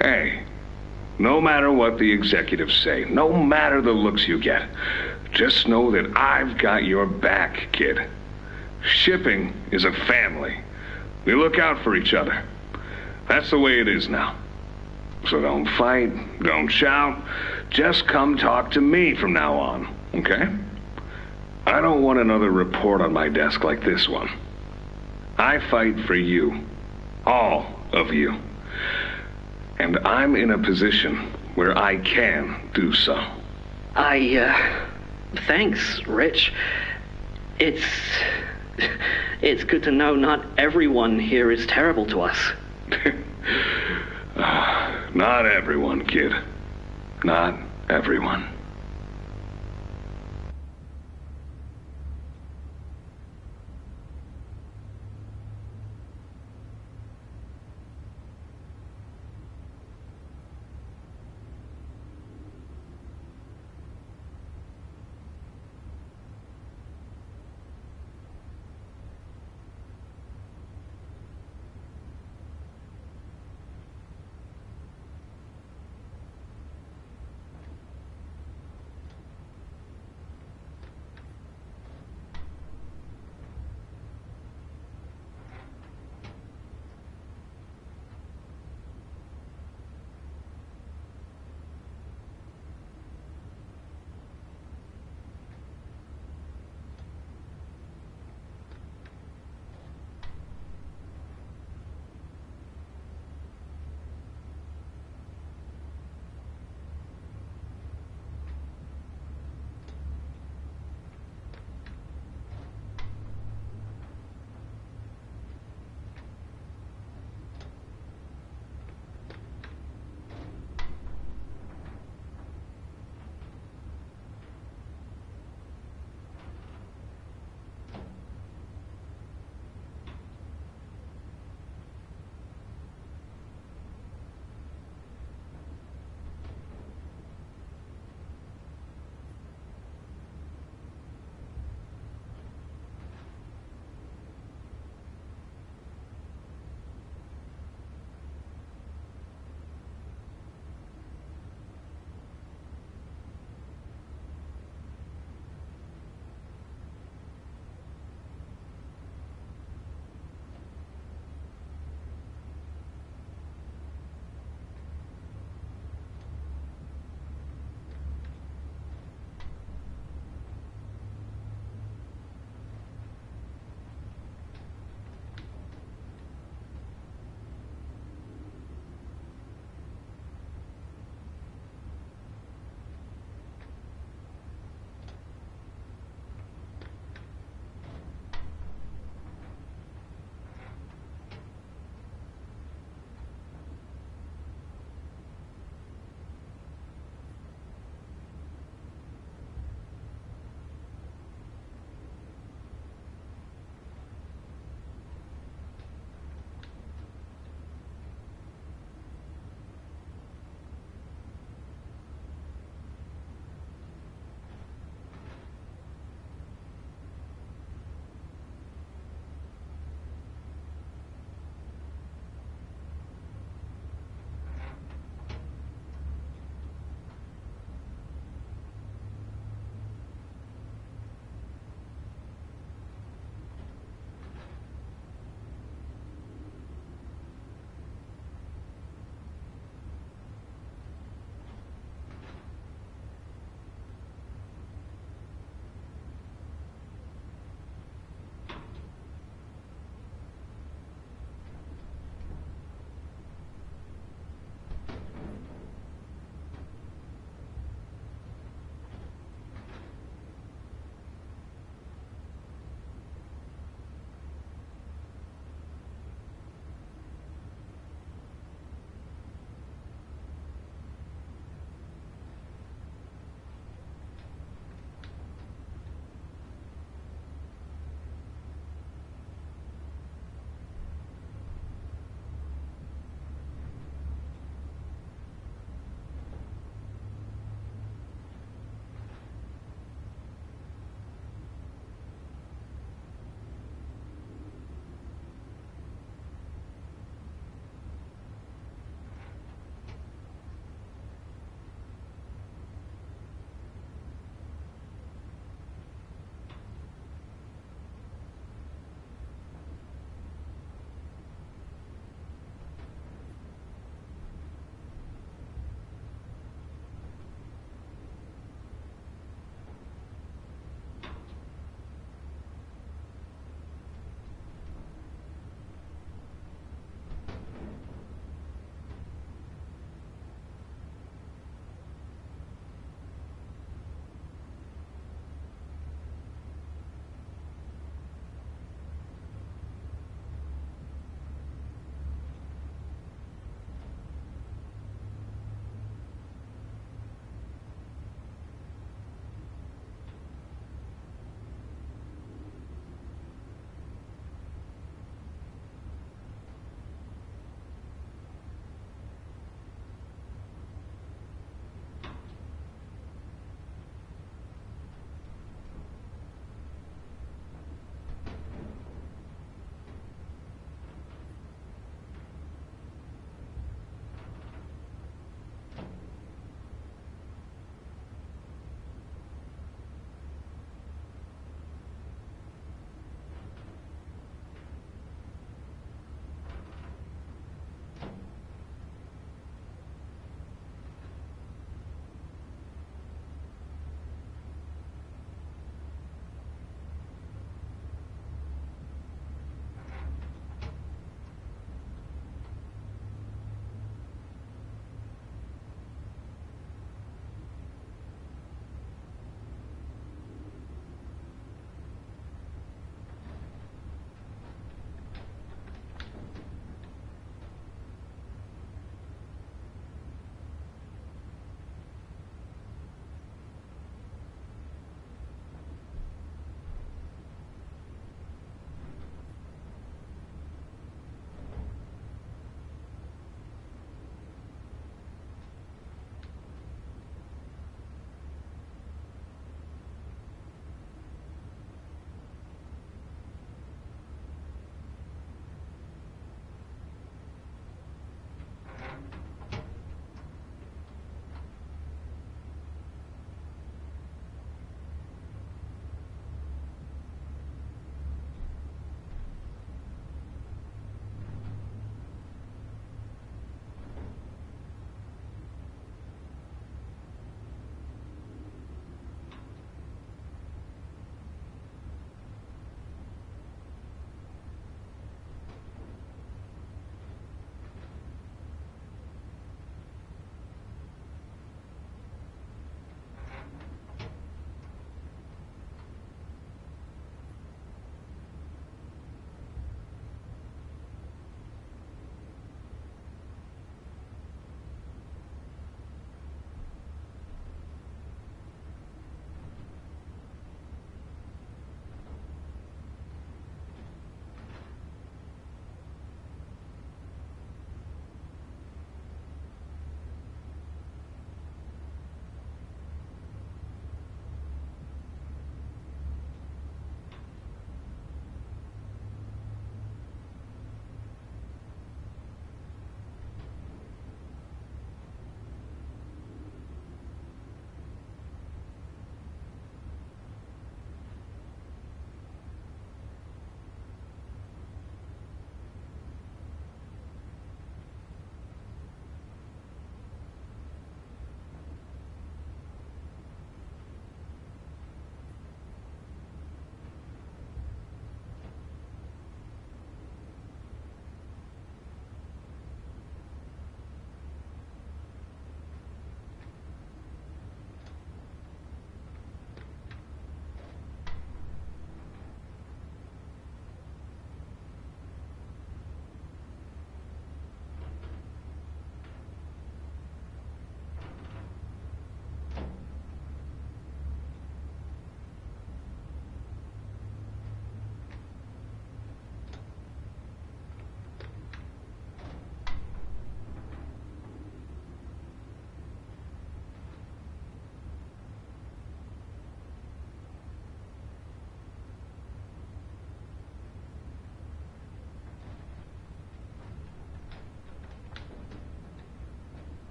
Hey, no matter what the executives say, no matter the looks you get, just know that I've got your back, kid. Shipping is a family. We look out for each other. That's the way it is now. So don't fight, don't shout. Just come talk to me from now on, okay? I don't want another report on my desk like this one. I fight for you. All of you. And I'm in a position where I can do so. Thanks, Rich. It's good to know not everyone here is terrible to us. Not everyone, kid. Not everyone.